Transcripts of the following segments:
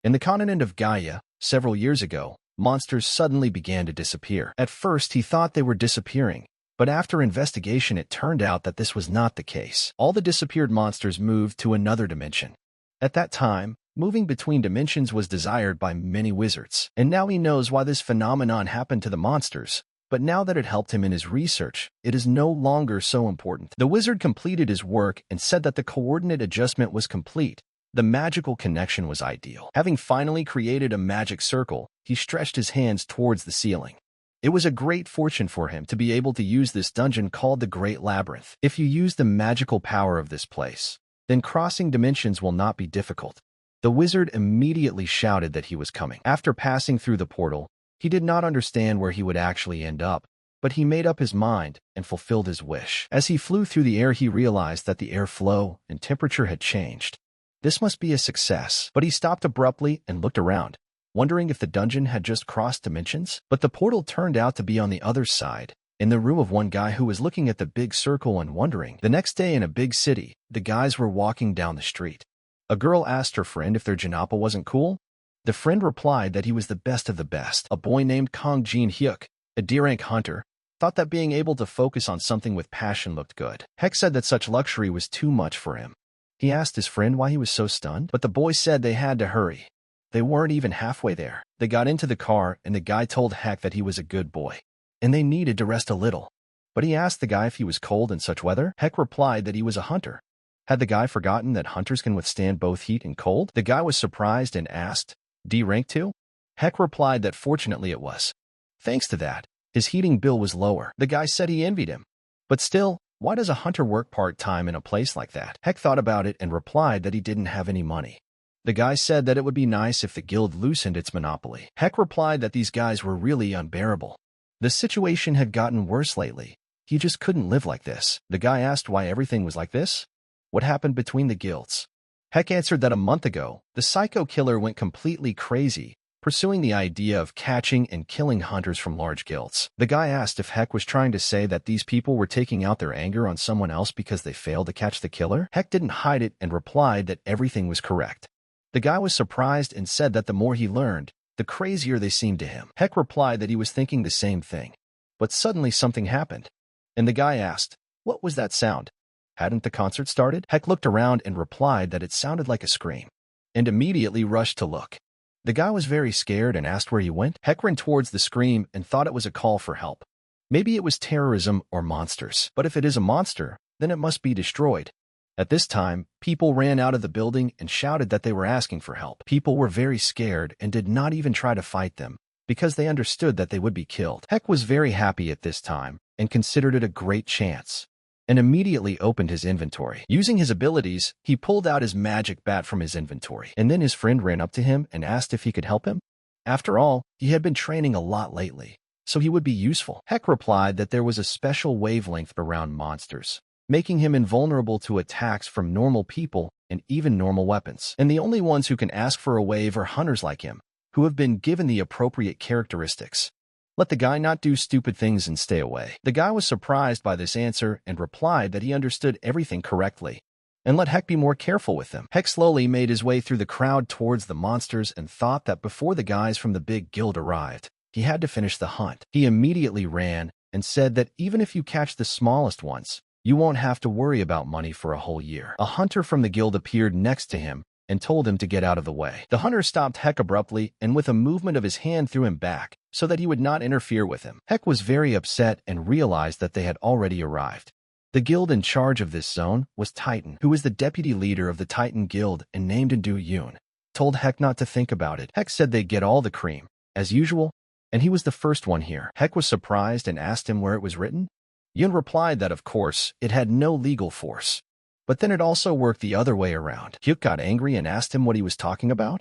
In the continent of Gaia, several years ago, monsters suddenly began to disappear. At first, he thought they were disappearing, but after investigation it turned out that this was not the case. All the disappeared monsters moved to another dimension. At that time, moving between dimensions was desired by many wizards, and now he knows why this phenomenon happened to the monsters. But now that it helped him in his research, it is no longer so important. The wizard completed his work and said that the coordinate adjustment was complete. The magical connection was ideal. Having finally created a magic circle, he stretched his hands towards the ceiling. It was a great fortune for him to be able to use this dungeon called the Great Labyrinth. If you use the magical power of this place, then crossing dimensions will not be difficult. The wizard immediately shouted that he was coming. After passing through the portal, he did not understand where he would actually end up, but he made up his mind and fulfilled his wish. As he flew through the air, he realized that the airflow and temperature had changed. This must be a success, but he stopped abruptly and looked around, wondering if the dungeon had just crossed dimensions. But the portal turned out to be on the other side, in the room of one guy who was looking at the big circle and wondering. The next day in a big city, the guys were walking down the street. A girl asked her friend if their Janapa wasn't cool. The friend replied that he was the best of the best. A boy named Kong Jin Hyuk, a D-rank hunter, thought that being able to focus on something with passion looked good. Heck said that such luxury was too much for him. He asked his friend why he was so stunned, but the boy said they had to hurry. They weren't even halfway there. They got into the car, and the guy told Heck that he was a good boy, and they needed to rest a little. But he asked the guy if he was cold in such weather. Heck replied that he was a hunter. Had the guy forgotten that hunters can withstand both heat and cold? The guy was surprised and asked, D rank too? Heck replied that fortunately it was. Thanks to that, his heating bill was lower. The guy said he envied him. But still, why does a hunter work part-time in a place like that? Heck thought about it and replied that he didn't have any money. The guy said that it would be nice if the guild loosened its monopoly. Heck replied that these guys were really unbearable. The situation had gotten worse lately. He just couldn't live like this. The guy asked why everything was like this. What happened between the guilds? Heck answered that a month ago, the psycho killer went completely crazy, pursuing the idea of catching and killing hunters from large guilds. The guy asked if Heck was trying to say that these people were taking out their anger on someone else because they failed to catch the killer. Heck didn't hide it and replied that everything was correct. The guy was surprised and said that the more he learned, the crazier they seemed to him. Heck replied that he was thinking the same thing. But suddenly something happened, and the guy asked, "What was that sound? Hadn't the concert started?" Heck looked around and replied that it sounded like a scream, and immediately rushed to look. The guy was very scared and asked where he went. Heck ran towards the scream and thought it was a call for help. Maybe it was terrorism or monsters. But if it is a monster, then it must be destroyed. At this time, people ran out of the building and shouted that they were asking for help. People were very scared and did not even try to fight them, because they understood that they would be killed. Heck was very happy at this time and considered it a great chance, and immediately opened his inventory. Using his abilities, he pulled out his magic bat from his inventory, and then his friend ran up to him and asked if he could help him. After all, he had been training a lot lately, so he would be useful. Heck replied that there was a special wavelength around monsters, making him invulnerable to attacks from normal people and even normal weapons. And the only ones who can ask for a wave are hunters like him, who have been given the appropriate characteristics. Let the guy not do stupid things and stay away. The guy was surprised by this answer and replied that he understood everything correctly, and let Heck be more careful with them. Heck slowly made his way through the crowd towards the monsters and thought that before the guys from the big guild arrived, he had to finish the hunt. He immediately ran and said that even if you catch the smallest ones, you won't have to worry about money for a whole year. A hunter from the guild appeared next to him and told him to get out of the way. The hunter stopped Heck abruptly and with a movement of his hand threw him back so that he would not interfere with him. Heck was very upset and realized that they had already arrived. The guild in charge of this zone was Titan, who was the deputy leader of the Titan Guild and named Indu Yoon. Told Heck not to think about it. Heck said they'd get all the cream, as usual, and he was the first one here. Heck was surprised and asked him where it was written. Yoon replied that of course, it had no legal force. But then it also worked the other way around. Hyuk got angry and asked him what he was talking about.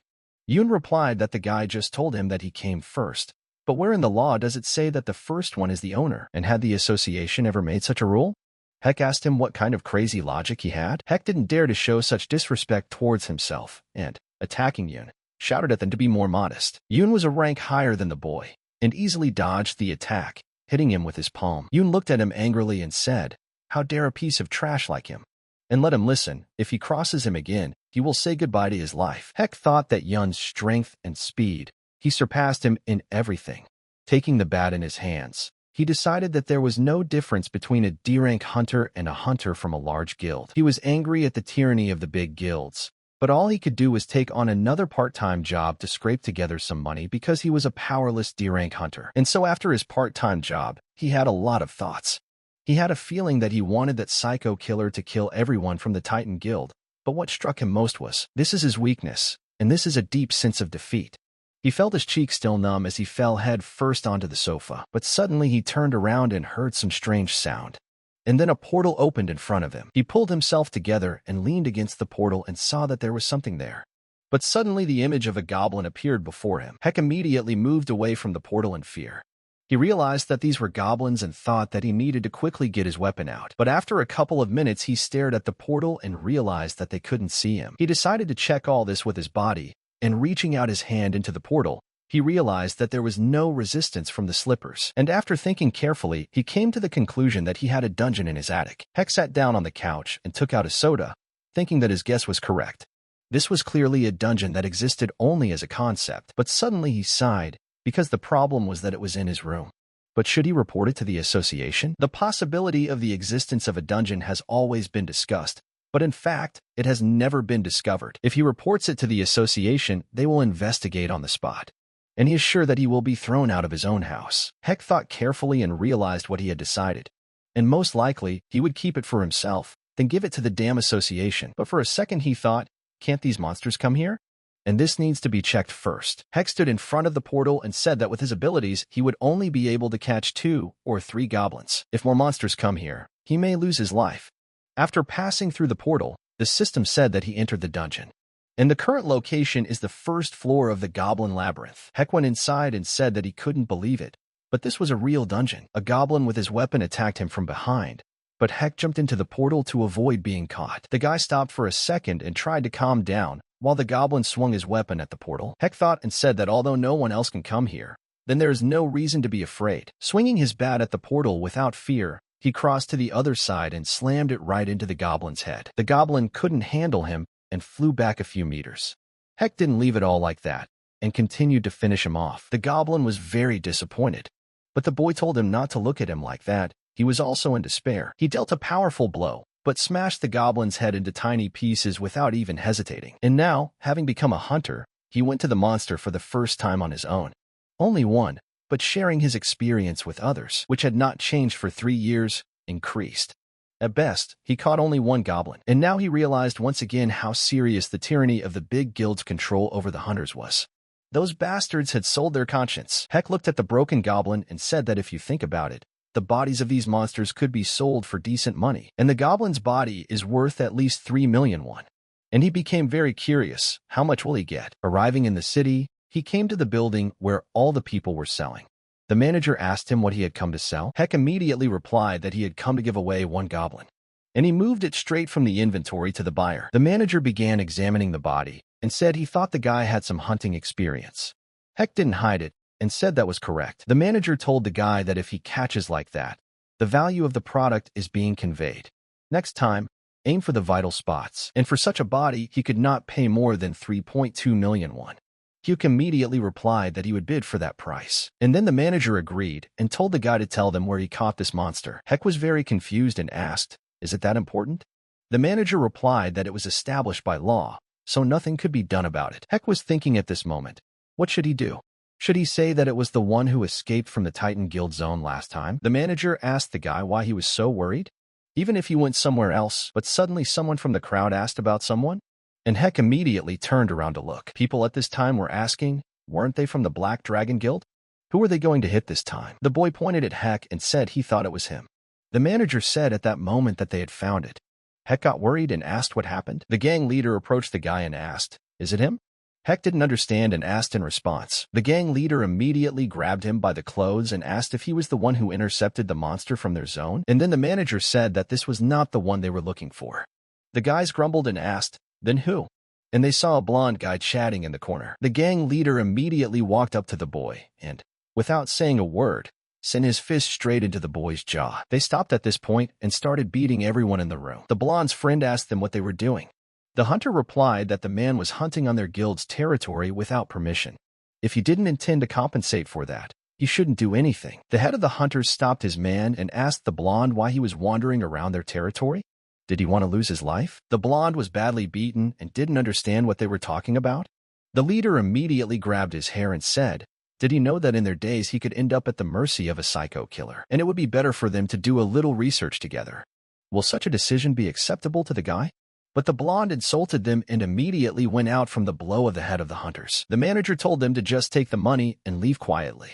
Yoon replied that the guy just told him that he came first. But where in the law does it say that the first one is the owner? And had the association ever made such a rule? Heck asked him what kind of crazy logic he had. Heck didn't dare to show such disrespect towards himself, and, attacking Yoon, shouted at them to be more modest. Yoon was a rank higher than the boy, and easily dodged the attack, hitting him with his palm. Yoon looked at him angrily and said, "How dare a piece of trash like him? and let him listen. If he crosses him again, he will say goodbye to his life. Heck thought that Yun's strength and speed, he surpassed him in everything. Taking the bat in his hands, he decided that there was no difference between a D-rank hunter and a hunter from a large guild. He was angry at the tyranny of the big guilds, but all he could do was take on another part-time job to scrape together some money because he was a powerless D-rank hunter. And so after his part-time job, he had a lot of thoughts. He had a feeling that he wanted that psycho killer to kill everyone from the Titan Guild, but what struck him most was, this is his weakness, and this is a deep sense of defeat. He felt his cheeks still numb as he fell head first onto the sofa, but suddenly he turned around and heard some strange sound. And then a portal opened in front of him. He pulled himself together and leaned against the portal and saw that there was something there. But suddenly the image of a goblin appeared before him. Heck immediately moved away from the portal in fear. He realized that these were goblins and thought that he needed to quickly get his weapon out. But after a couple of minutes, he stared at the portal and realized that they couldn't see him. He decided to check all this with his body, and reaching out his hand into the portal, he realized that there was no resistance from the slippers. And after thinking carefully, he came to the conclusion that he had a dungeon in his attic. Heck sat down on the couch and took out a soda, thinking that his guess was correct. This was clearly a dungeon that existed only as a concept, but suddenly he sighed, because the problem was that it was in his room. But should he report it to the association? The possibility of the existence of a dungeon has always been discussed, but in fact, it has never been discovered. If he reports it to the association, they will investigate on the spot. And he is sure that he will be thrown out of his own house. Heck thought carefully and realized what he had decided. And most likely, he would keep it for himself, then give it to the damn association. But for a second he thought, can't these monsters come here? And this needs to be checked first. Heck stood in front of the portal and said that with his abilities, he would only be able to catch 2 or 3 goblins. If more monsters come here, he may lose his life. After passing through the portal, the system said that he entered the dungeon. And the current location is the first floor of the Goblin Labyrinth. Heck went inside and said that he couldn't believe it. But this was a real dungeon. A goblin with his weapon attacked him from behind. But Heck jumped into the portal to avoid being caught. The guy stopped for a second and tried to calm down, while the goblin swung his weapon at the portal. Heck thought and said that although no one else can come here, then there is no reason to be afraid. Swinging his bat at the portal without fear, he crossed to the other side and slammed it right into the goblin's head. The goblin couldn't handle him and flew back a few meters. Heck didn't leave it all like that and continued to finish him off. The goblin was very disappointed, but the boy told him not to look at him like that. He was also in despair. He dealt a powerful blow, but smashed the goblin's head into tiny pieces without even hesitating. And now, having become a hunter, he went to the monster for the first time on his own. Only one, but sharing his experience with others, which had not changed for 3 years, increased. At best, he caught only 1 goblin, and now he realized once again how serious the tyranny of the big guild's control over the hunters was. Those bastards had sold their conscience. Heck looked at the broken goblin and said that if you think about it, the bodies of these monsters could be sold for decent money, and the goblin's body is worth at least 3 million won. And he became very curious, how much will he get? Arriving in the city, he came to the building where all the people were selling. The manager asked him what he had come to sell. Heck immediately replied that he had come to give away 1 goblin, and he moved it straight from the inventory to the buyer. The manager began examining the body and said he thought the guy had some hunting experience. Heck didn't hide it and said that was correct. The manager told the guy that if he catches like that, the value of the product is being conveyed. Next time, aim for the vital spots, and for such a body, he could not pay more than 3.2 million won. Hugh immediately replied that he would bid for that price. And then the manager agreed and told the guy to tell them where he caught this monster. Heck was very confused and asked, "Is it that important?" The manager replied that it was established by law, so nothing could be done about it. Heck was thinking at this moment, what should he do? Should he say that it was the one who escaped from the Titan Guild zone last time? The manager asked the guy why he was so worried, even if he went somewhere else, but suddenly someone from the crowd asked about someone. And Heck immediately turned around to look. People at this time were asking, weren't they from the Black Dragon Guild? Who were they going to hit this time? The boy pointed at Heck and said he thought it was him. The manager said at that moment that they had found it. Heck got worried and asked what happened. The gang leader approached the guy and asked, "Is it him?" Heck didn't understand and asked in response. The gang leader immediately grabbed him by the clothes and asked if he was the one who intercepted the monster from their zone. And then the manager said that this was not the one they were looking for. The guys grumbled and asked, "Then who?" And they saw a blonde guy chatting in the corner. The gang leader immediately walked up to the boy and, without saying a word, sent his fist straight into the boy's jaw. They stopped at this point and started beating everyone in the room. The blonde's friend asked them what they were doing. The hunter replied that the man was hunting on their guild's territory without permission. If he didn't intend to compensate for that, he shouldn't do anything. The head of the hunters stopped his man and asked the blonde why he was wandering around their territory. Did he want to lose his life? The blonde was badly beaten and didn't understand what they were talking about. The leader immediately grabbed his hair and said, did he know that in their days he could end up at the mercy of a psycho killer, and it would be better for them to do a little research together? Will such a decision be acceptable to the guy? But the blonde insulted them and immediately went out from the blow of the head of the hunters. The manager told them to just take the money and leave quietly.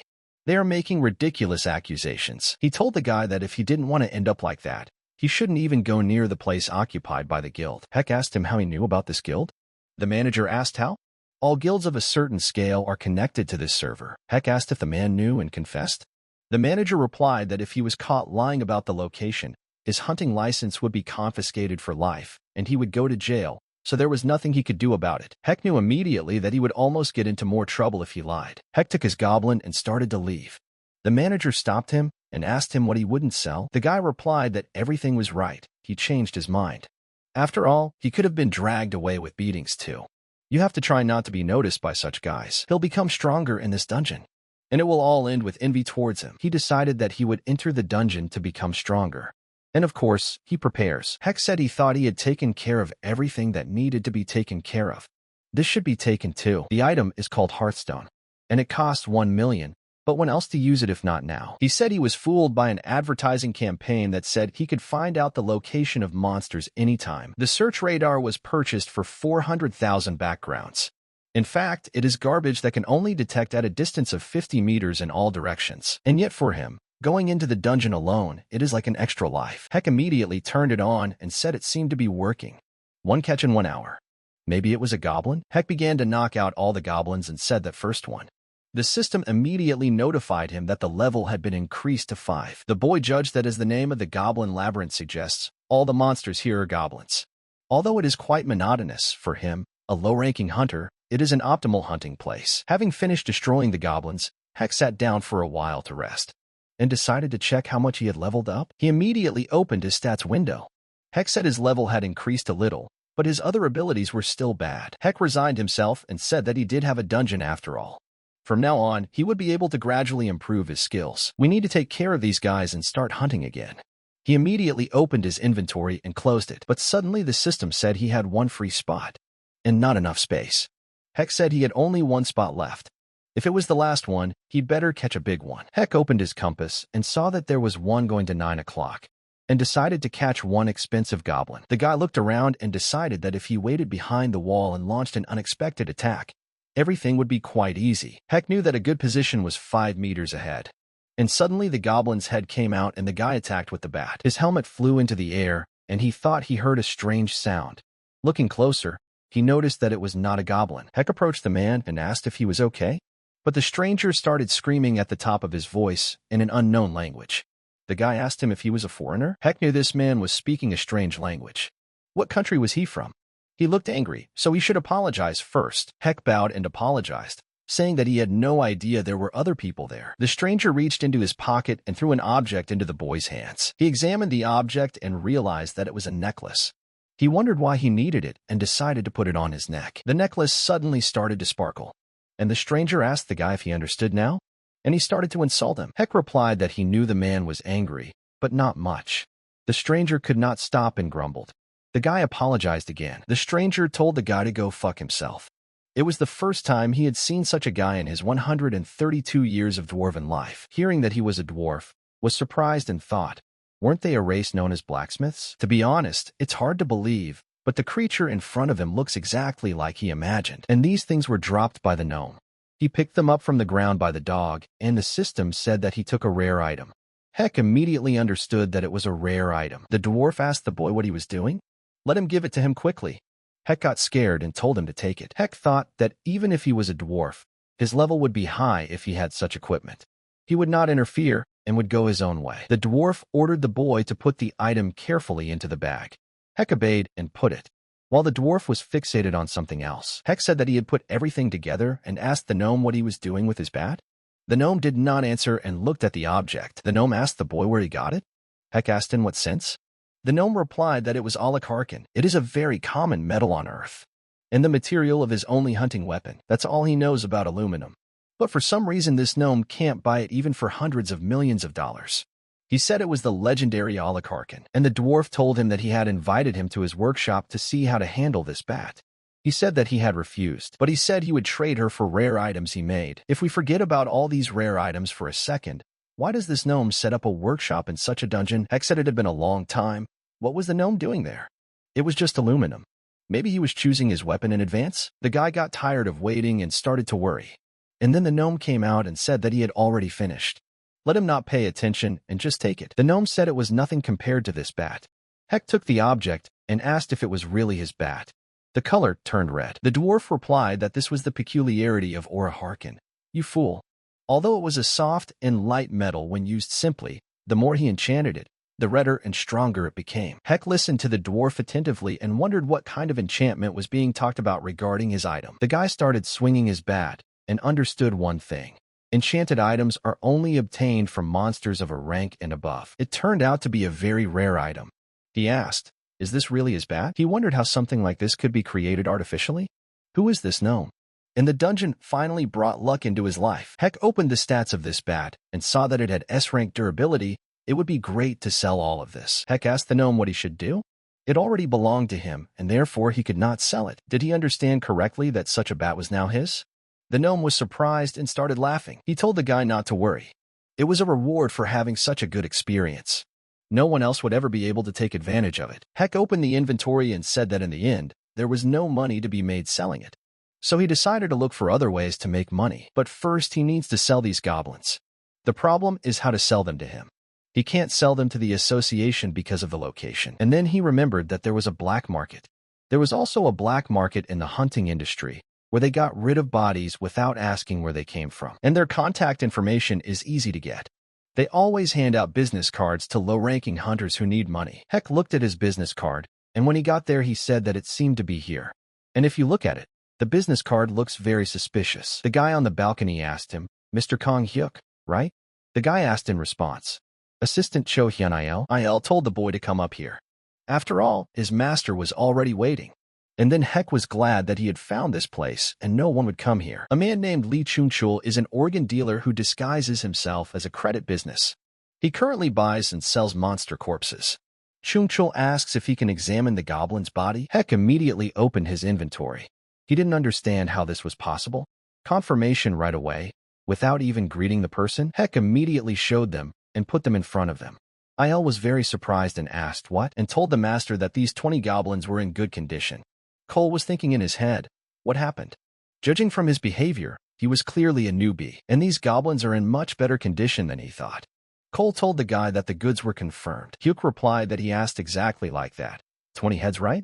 They are making ridiculous accusations. He told the guy that if he didn't want to end up like that, he shouldn't even go near the place occupied by the guild. Heck asked him how he knew about this guild. The manager asked how. All guilds of a certain scale are connected to this server. Heck asked if the man knew and confessed. The manager replied that if he was caught lying about the location, his hunting license would be confiscated for life, and he would go to jail, so there was nothing he could do about it. Heck knew immediately that he would almost get into more trouble if he lied. Heck took his goblin and started to leave. The manager stopped him and asked him what he wouldn't sell. The guy replied that everything was right. He changed his mind. After all, he could have been dragged away with beatings too. You have to try not to be noticed by such guys. He'll become stronger in this dungeon, and it will all end with envy towards him. He decided that he would enter the dungeon to become stronger. And of course, he prepares. Heck said he thought he had taken care of everything that needed to be taken care of. This should be taken too. The item is called Hearthstone, and it costs 1 million. But when else to use it if not now? He said he was fooled by an advertising campaign that said he could find out the location of monsters anytime. The search radar was purchased for 400,000 backgrounds. In fact, it is garbage that can only detect at a distance of 50 meters in all directions. And yet for him, going into the dungeon alone, it is like an extra life. Heck immediately turned it on and said it seemed to be working. 1 catch in 1 hour. Maybe it was a goblin? Heck began to knock out all the goblins and said that first one. The system immediately notified him that the level had been increased to 5. The boy judged that as the name of the goblin labyrinth suggests, all the monsters here are goblins. Although it is quite monotonous for him, a low-ranking hunter, it is an optimal hunting place. Having finished destroying the goblins, Heck sat down for a while to rest and decided to check how much he had leveled up. He immediately opened his stats window. Heck said his level had increased a little, but his other abilities were still bad. Heck resigned himself and said that he did have a dungeon after all. From now on, he would be able to gradually improve his skills. We need to take care of these guys and start hunting again. He immediately opened his inventory and closed it, but suddenly the system said he had 1 free spot and not enough space. Heck said he had only 1 spot left. If it was the last one, he'd better catch a big one. Heck opened his compass and saw that there was one going to 9 o'clock and decided to catch 1 expensive goblin. The guy looked around and decided that if he waited behind the wall and launched an unexpected attack, everything would be quite easy. Heck knew that a good position was 5 meters ahead. And suddenly the goblin's head came out and the guy attacked with the bat. His helmet flew into the air, and he thought he heard a strange sound. Looking closer, he noticed that it was not a goblin. Heck approached the man and asked if he was okay. But the stranger started screaming at the top of his voice in an unknown language. The guy asked him if he was a foreigner. Heck knew this man was speaking a strange language. What country was he from? He looked angry, so he should apologize first. Heck bowed and apologized, saying that he had no idea there were other people there. The stranger reached into his pocket and threw an object into the boy's hands. He examined the object and realized that it was a necklace. He wondered why he needed it and decided to put it on his neck. The necklace suddenly started to sparkle, and the stranger asked the guy if he understood now, and he started to insult him. Heck replied that he knew the man was angry, but not much. The stranger could not stop and grumbled. The guy apologized again. The stranger told the guy to go fuck himself. It was the first time he had seen such a guy in his 132 years of dwarven life. Hearing that he was a dwarf, was surprised and thought, weren't they a race known as blacksmiths? To be honest, it's hard to believe, but the creature in front of him looks exactly like he imagined. And these things were dropped by the gnome. He picked them up from the ground by the dog, and the system said that he took a rare item. Heck immediately understood that it was a rare item. The dwarf asked the boy what he was doing. Let him give it to him quickly. Heck got scared and told him to take it. Heck thought that even if he was a dwarf, his level would be high if he had such equipment. He would not interfere and would go his own way. The dwarf ordered the boy to put the item carefully into the bag. Heck obeyed and put it, while the dwarf was fixated on something else. Heck said that he had put everything together and asked the gnome what he was doing with his bat. The gnome did not answer and looked at the object. The gnome asked the boy where he got it. Heck asked in what sense. The gnome replied that it was alarin. It is a very common metal on Earth, and the material of his only hunting weapon. That's all he knows about aluminum. But for some reason this gnome can't buy it even for hundreds of millions of dollars. He said it was the legendary alarin, and the dwarf told him that he had invited him to his workshop to see how to handle this bat. He said that he had refused, but he said he would trade her for rare items he made. If we forget about all these rare items for a second, why does this gnome set up a workshop in such a dungeon? Heck said it had been a long time. What was the gnome doing there? It was just aluminum. Maybe he was choosing his weapon in advance? The guy got tired of waiting and started to worry. And then the gnome came out and said that he had already finished. Let him not pay attention and just take it. The gnome said it was nothing compared to this bat. Heck took the object and asked if it was really his bat. The color turned red. The dwarf replied that this was the peculiarity of alarin. You fool. Although it was a soft and light metal when used simply, the more he enchanted it, the redder and stronger it became. Heck listened to the dwarf attentively and wondered what kind of enchantment was being talked about regarding his item. The guy started swinging his bat and understood one thing. Enchanted items are only obtained from monsters of a rank and above. It turned out to be a very rare item. He asked, "Is this really his bat?" He wondered how something like this could be created artificially. Who is this gnome? And the dungeon finally brought luck into his life. Heck opened the stats of this bat and saw that it had S-rank durability. It would be great to sell all of this. Heck asked the gnome what he should do. It already belonged to him, and therefore he could not sell it. Did he understand correctly that such a bat was now his? The gnome was surprised and started laughing. He told the guy not to worry. It was a reward for having such a good experience. No one else would ever be able to take advantage of it. Heck opened the inventory and said that in the end, there was no money to be made selling it. So he decided to look for other ways to make money. But first he needs to sell these goblins. The problem is how to sell them to him. He can't sell them to the association because of the location. And then he remembered that there was a black market. There was also a black market in the hunting industry, where they got rid of bodies without asking where they came from. And their contact information is easy to get. They always hand out business cards to low-ranking hunters who need money. Heck looked at his business card, and when he got there he said that it seemed to be here. And if you look at it, the business card looks very suspicious. The guy on the balcony asked him, "Mr. Kong Hyuk, right?" The guy asked in response. Assistant Cho Hyun Il told the boy to come up here. After all, his master was already waiting. And then Heck was glad that he had found this place and no one would come here. A man named Lee Chung-chul is an organ dealer who disguises himself as a credit business. He currently buys and sells monster corpses. Chung-chul asks if he can examine the goblin's body. Heck immediately opened his inventory. He didn't understand how this was possible. Confirmation right away, without even greeting the person. Heck immediately showed them and put them in front of them. Il was very surprised and asked what, and told the master that these 20 goblins were in good condition. Cole was thinking in his head, what happened? Judging from his behavior, he was clearly a newbie, and these goblins are in much better condition than he thought. Cole told the guy that the goods were confirmed. Hyuk replied that he asked exactly like that. 20 heads, right?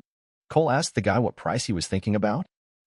Cole asked the guy what price he was thinking about.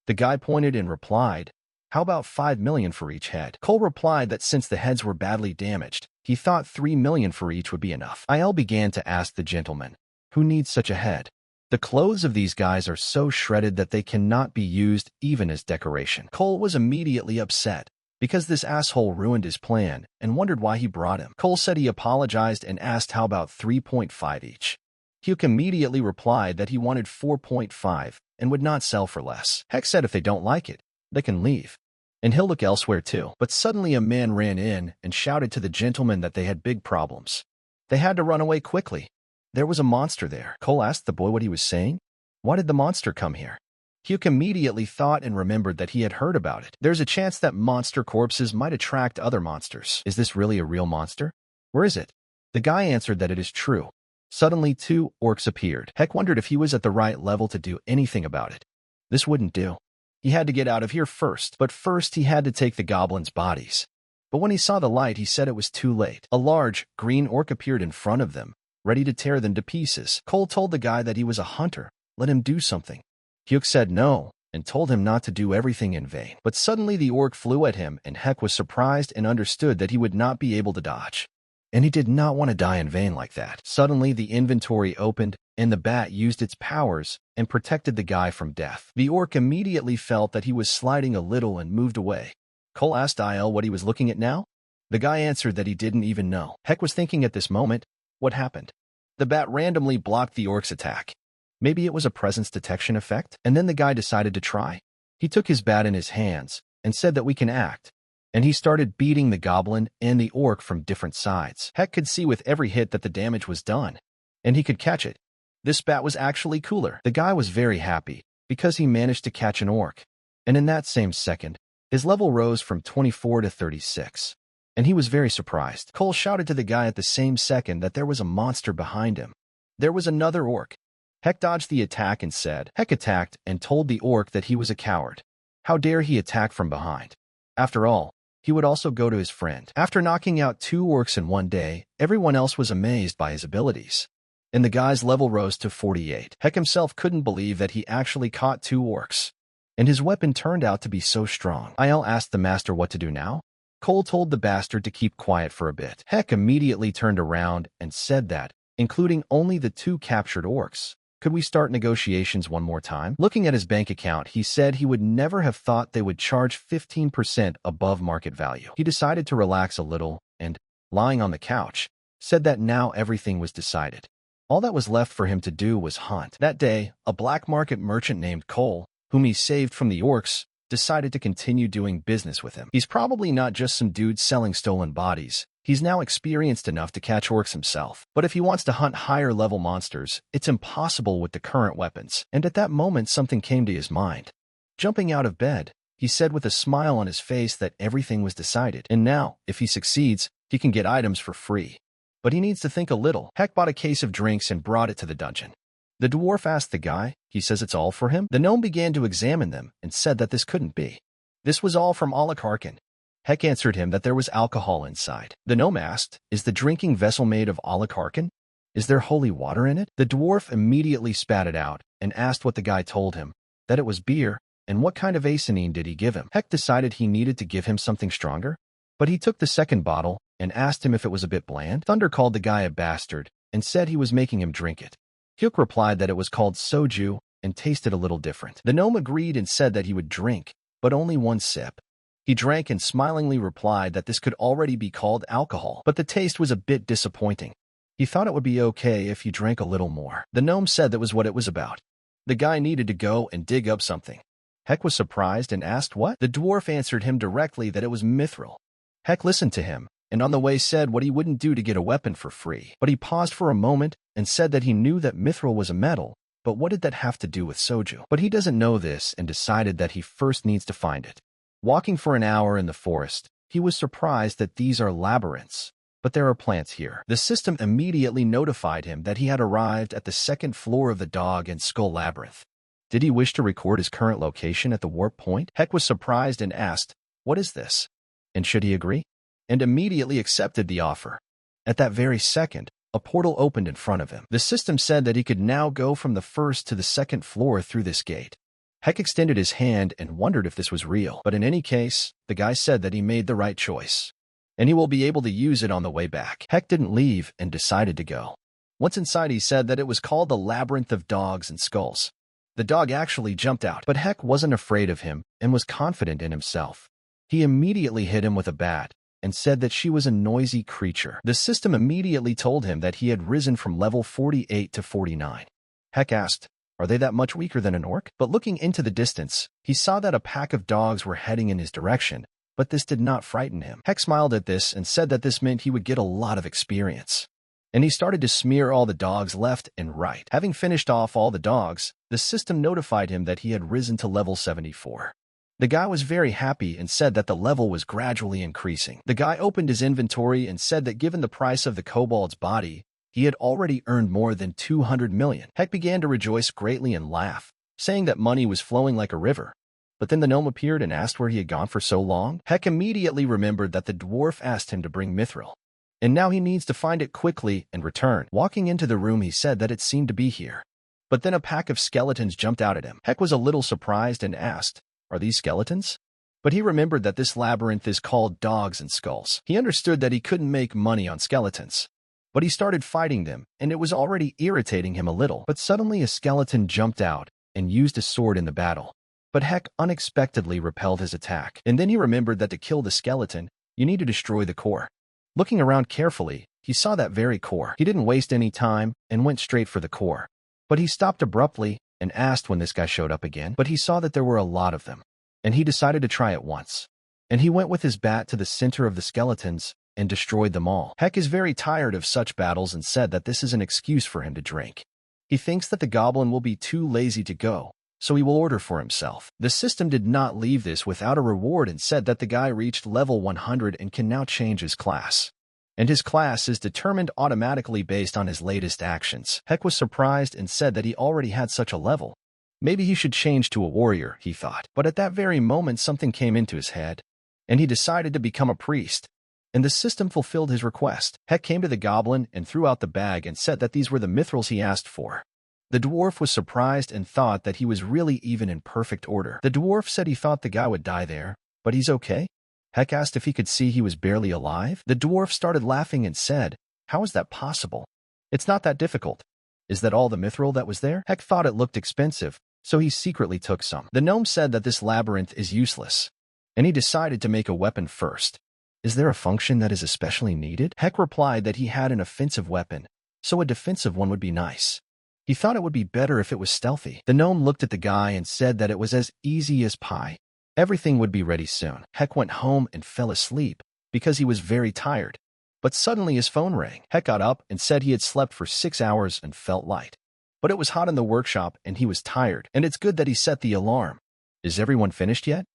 The guy pointed and replied, "How about 5 million for each head?" Cole replied that since the heads were badly damaged, he thought 3 million for each would be enough. Il began to ask the gentleman, "Who needs such a head?" The clothes of these guys are so shredded that they cannot be used even as decoration. Cole was immediately upset because this asshole ruined his plan and wondered why he brought him. Cole said he apologized and asked how about 3.5 each. Hyuk immediately replied that he wanted 4.5 and would not sell for less. Heck said if they don't like it, they can leave. And he'll look elsewhere too. But suddenly a man ran in and shouted to the gentleman that they had big problems. They had to run away quickly. There was a monster there. Cole asked the boy what he was saying. Why did the monster come here? Hyuk immediately thought and remembered that he had heard about it. There's a chance that monster corpses might attract other monsters. Is this really a real monster? Where is it? The guy answered that it is true. Suddenly 2 orcs appeared. Heck wondered if he was at the right level to do anything about it. This wouldn't do. He had to get out of here first, but first he had to take the goblins' bodies. But when he saw the light, he said it was too late. A large, green orc appeared in front of them, ready to tear them to pieces. Cole told the guy that he was a hunter. Let him do something. Hyuk said no, and told him not to do everything in vain. But suddenly the orc flew at him, and Heck was surprised and understood that he would not be able to dodge. And he did not want to die in vain like that. Suddenly the inventory opened, and the bat used its powers and protected the guy from death. The orc immediately felt that he was sliding a little and moved away. Cole asked Il what he was looking at now. The guy answered that he didn't even know. Heck was thinking at this moment, what happened? The bat randomly blocked the orc's attack. Maybe it was a presence detection effect? And then the guy decided to try. He took his bat in his hands and said that we can act. And he started beating the goblin and the orc from different sides. Heck could see with every hit that the damage was done, and he could catch it. This bat was actually cooler. The guy was very happy because he managed to catch an orc. And in that same second, his level rose from 24 to 36. And he was very surprised. Cole shouted to the guy at the same second that there was a monster behind him. There was another orc. Heck dodged the attack and said, Heck attacked and told the orc that he was a coward. How dare he attack from behind? After all, he would also go to his friend. After knocking out 2 orcs in one day, everyone else was amazed by his abilities. And the guy's level rose to 48. Heck himself couldn't believe that he actually caught 2 orcs. And his weapon turned out to be so strong. Il asked the master what to do now. Cole told the bastard to keep quiet for a bit. Heck immediately turned around and said that, including only the 2 captured orcs, could we start negotiations one more time? Looking at his bank account, he said he would never have thought they would charge 15% above market value. He decided to relax a little and, lying on the couch, said that now everything was decided. All that was left for him to do was hunt. That day, a black market merchant named Cole, whom he saved from the orcs, decided to continue doing business with him. He's probably not just some dude selling stolen bodies. He's now experienced enough to catch orcs himself. But if he wants to hunt higher-level monsters, it's impossible with the current weapons. And at that moment, something came to his mind. Jumping out of bed, he said with a smile on his face that everything was decided. And now, if he succeeds, he can get items for free. But he needs to think a little. Heck bought a case of drinks and brought it to the dungeon. The dwarf asked the guy, he says it's all for him? The gnome began to examine them and said that this couldn't be. This was all from alarin. Heck answered him that there was alcohol inside. The gnome asked, is the drinking vessel made of alarin? Is there holy water in it? The dwarf immediately spat it out and asked what the guy told him, that it was beer, and what kind of asinine did he give him? Heck decided he needed to give him something stronger, but he took the second bottle and asked him if it was a bit bland. Thunder called the guy a bastard and said he was making him drink it. Hyuk replied that it was called soju and tasted a little different. The gnome agreed and said that he would drink, but only 1 sip. He drank and smilingly replied that this could already be called alcohol, but the taste was a bit disappointing. He thought it would be okay if he drank a little more. The gnome said that was what it was about. The guy needed to go and dig up something. Heck was surprised and asked what? The dwarf answered him directly that it was mithril. Heck listened to him, and on the way said what he wouldn't do to get a weapon for free. But he paused for a moment and said that he knew that mithril was a metal, but what did that have to do with soju? But he doesn't know this and decided that he first needs to find it. Walking for an hour in the forest, he was surprised that these are labyrinths, but there are plants here. The system immediately notified him that he had arrived at the 2nd floor of the Dog and Skull Labyrinth. Did he wish to record his current location at the warp point? Heck was surprised and asked, what is this? And should he agree? And immediately accepted the offer. At that very second, a portal opened in front of him. The system said that he could now go from the 1st to the 2nd floor through this gate. Heck extended his hand and wondered if this was real, but in any case, the guy said that he made the right choice, and he will be able to use it on the way back. Heck didn't leave and decided to go. Once inside, he said that it was called the Labyrinth of Dogs and Skulls. The dog actually jumped out, but Heck wasn't afraid of him and was confident in himself. He immediately hit him with a bat and said that she was a noisy creature. The system immediately told him that he had risen from level 48 to 49. Heck asked, are they that much weaker than an orc? But looking into the distance, he saw that a pack of dogs were heading in his direction, but this did not frighten him. Heck smiled at this and said that this meant he would get a lot of experience. And he started to smear all the dogs left and right. Having finished off all the dogs, the system notified him that he had risen to level 74. The guy was very happy and said that the level was gradually increasing. The guy opened his inventory and said that given the price of the kobold's body, he had already earned more than 200 million. Heck began to rejoice greatly and laugh, saying that money was flowing like a river. But then the gnome appeared and asked where he had gone for so long. Heck immediately remembered that the dwarf asked him to bring mithril, and now he needs to find it quickly and return. Walking into the room, he said that it seemed to be here. But then a pack of skeletons jumped out at him. Heck was a little surprised and asked, are these skeletons? But he remembered that this labyrinth is called Dogs and Skulls. He understood that he couldn't make money on skeletons. But he started fighting them, and it was already irritating him a little. But suddenly a skeleton jumped out and used a sword in the battle. but Heck unexpectedly repelled his attack. And then he remembered that to kill the skeleton, you need to destroy the core. Looking around carefully, he saw that very core. He didn't waste any time and went straight for the core. But he stopped abruptly and asked when this guy showed up again, but he saw that there were a lot of them. And he decided to try it once. And he went with his bat to the center of the skeletons and destroyed them all. Heck is very tired of such battles and said that this is an excuse for him to drink. He thinks that the goblin will be too lazy to go, so he will order for himself. The system did not leave this without a reward and said that the guy reached level 100 and can now change his class. And his class is determined automatically based on his latest actions. Heck was surprised and said that he already had such a level. Maybe he should change to a warrior, he thought. But at that very moment something came into his head, and he decided to become a priest. And the system fulfilled his request. Heck came to the goblin and threw out the bag and said that these were the mithrils he asked for. The dwarf was surprised and thought that he was really even in perfect order. The dwarf said he thought the guy would die there, but he's okay. Heck asked if he could see he was barely alive. The dwarf started laughing and said, "How is that possible? It's not that difficult. Is that all the mithril that was there?" Heck thought it looked expensive, so he secretly took some. The gnome said that this labyrinth is useless, and he decided to make a weapon first. "Is there a function that is especially needed?" Heck replied that he had an offensive weapon, so a defensive one would be nice. He thought it would be better if it was stealthy. The gnome looked at the guy and said that it was as easy as pie. Everything would be ready soon. Heck went home and fell asleep because he was very tired. But suddenly his phone rang. Heck got up and said he had slept for 6 hours and felt light. But it was hot in the workshop and he was tired, and it's good that he set the alarm. "Is everyone finished yet?"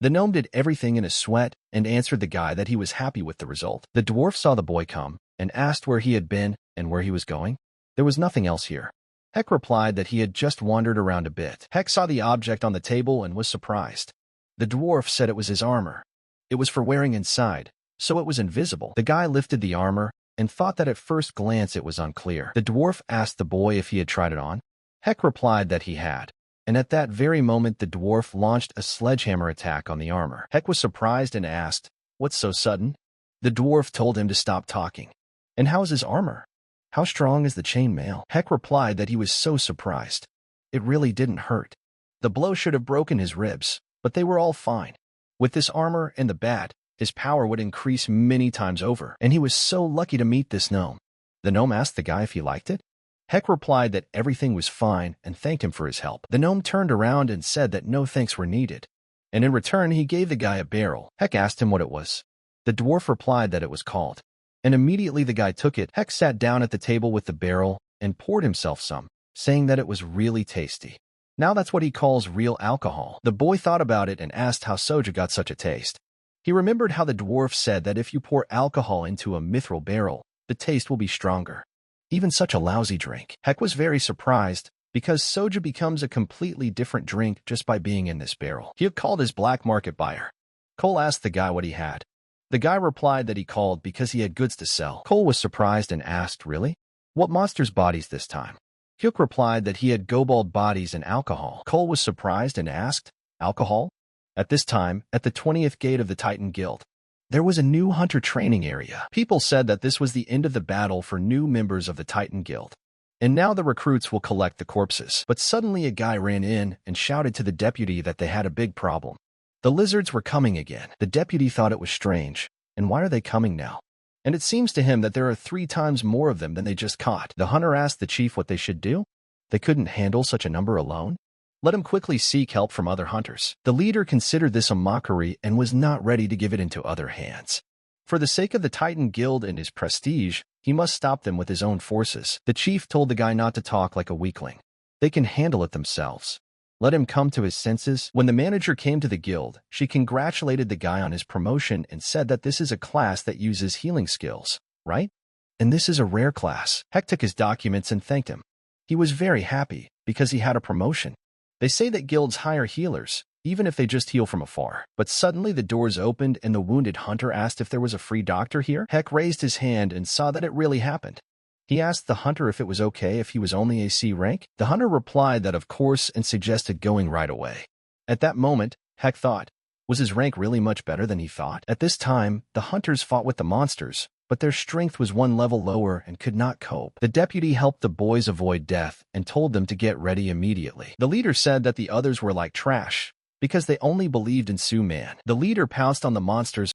The gnome did everything in a sweat and answered the guy that he was happy with the result. The dwarf saw the boy come and asked where he had been and where he was going. There was nothing else here. Heck replied that he had just wandered around a bit. Heck saw the object on the table and was surprised. The dwarf said it was his armor. It was for wearing inside, so it was invisible. The guy lifted the armor and thought that at first glance it was unclear. The dwarf asked the boy if he had tried it on. Heck replied that he had. And at that very moment the dwarf launched a sledgehammer attack on the armor. Heck was surprised and asked, "What's so sudden?" The dwarf told him to stop talking. "And how is his armor? How strong is the chainmail?" Heck replied that he was so surprised. It really didn't hurt. The blow should have broken his ribs, but they were all fine. With this armor and the bat, his power would increase many times over, and he was so lucky to meet this gnome. The gnome asked the guy if he liked it. Heck replied that everything was fine and thanked him for his help. The gnome turned around and said that no thanks were needed, and in return he gave the guy a barrel. Heck asked him what it was. The dwarf replied that it was called, and immediately the guy took it. Heck sat down at the table with the barrel and poured himself some, saying that it was really tasty. Now that's what he calls real alcohol. The boy thought about it and asked how soju got such a taste. He remembered how the dwarf said that if you pour alcohol into a mithril barrel, the taste will be stronger. Even such a lousy drink. Heck was very surprised, because soju becomes a completely different drink just by being in this barrel. He had called his black market buyer. Cole asked the guy what he had. The guy replied that he called because he had goods to sell. Cole was surprised and asked, "Really? What monster's bodies this time?" Hyuk replied that he had kobold bodies and alcohol. Cole was surprised and asked, "Alcohol?" At this time, at the 20th gate of the Titan Guild, there was a new hunter training area. People said that this was the end of the battle for new members of the Titan Guild, and now the recruits will collect the corpses. But suddenly a guy ran in and shouted to the deputy that they had a big problem. The lizards were coming again. The deputy thought it was strange, and why are they coming now? And it seems to him that there are 3 times more of them than they just caught. The hunter asked the chief what they should do. They couldn't handle such a number alone. Let him quickly seek help from other hunters. The leader considered this a mockery and was not ready to give it into other hands. For the sake of the Titan Guild and his prestige, he must stop them with his own forces. The chief told the guy not to talk like a weakling. They can handle it themselves. Let him come to his senses. When the manager came to the guild, she congratulated the guy on his promotion and said that this is a class that uses healing skills, right? And this is a rare class. Heck took his documents and thanked him. He was very happy because he had a promotion. They say that guilds hire healers, even if they just heal from afar. But suddenly the doors opened and the wounded hunter asked if there was a free doctor here. Heck raised his hand and saw that it really happened. He asked the hunter if it was okay if he was only a C rank. The hunter replied that of course and suggested going right away. At that moment, Heck thought, was his rank really much better than he thought? At this time, the hunters fought with the monsters, but their strength was 1 level lower and could not cope. The deputy helped the boys avoid death and told them to get ready immediately. The leader said that the others were like trash, because they only believed in Su-man. The leader pounced on the monsters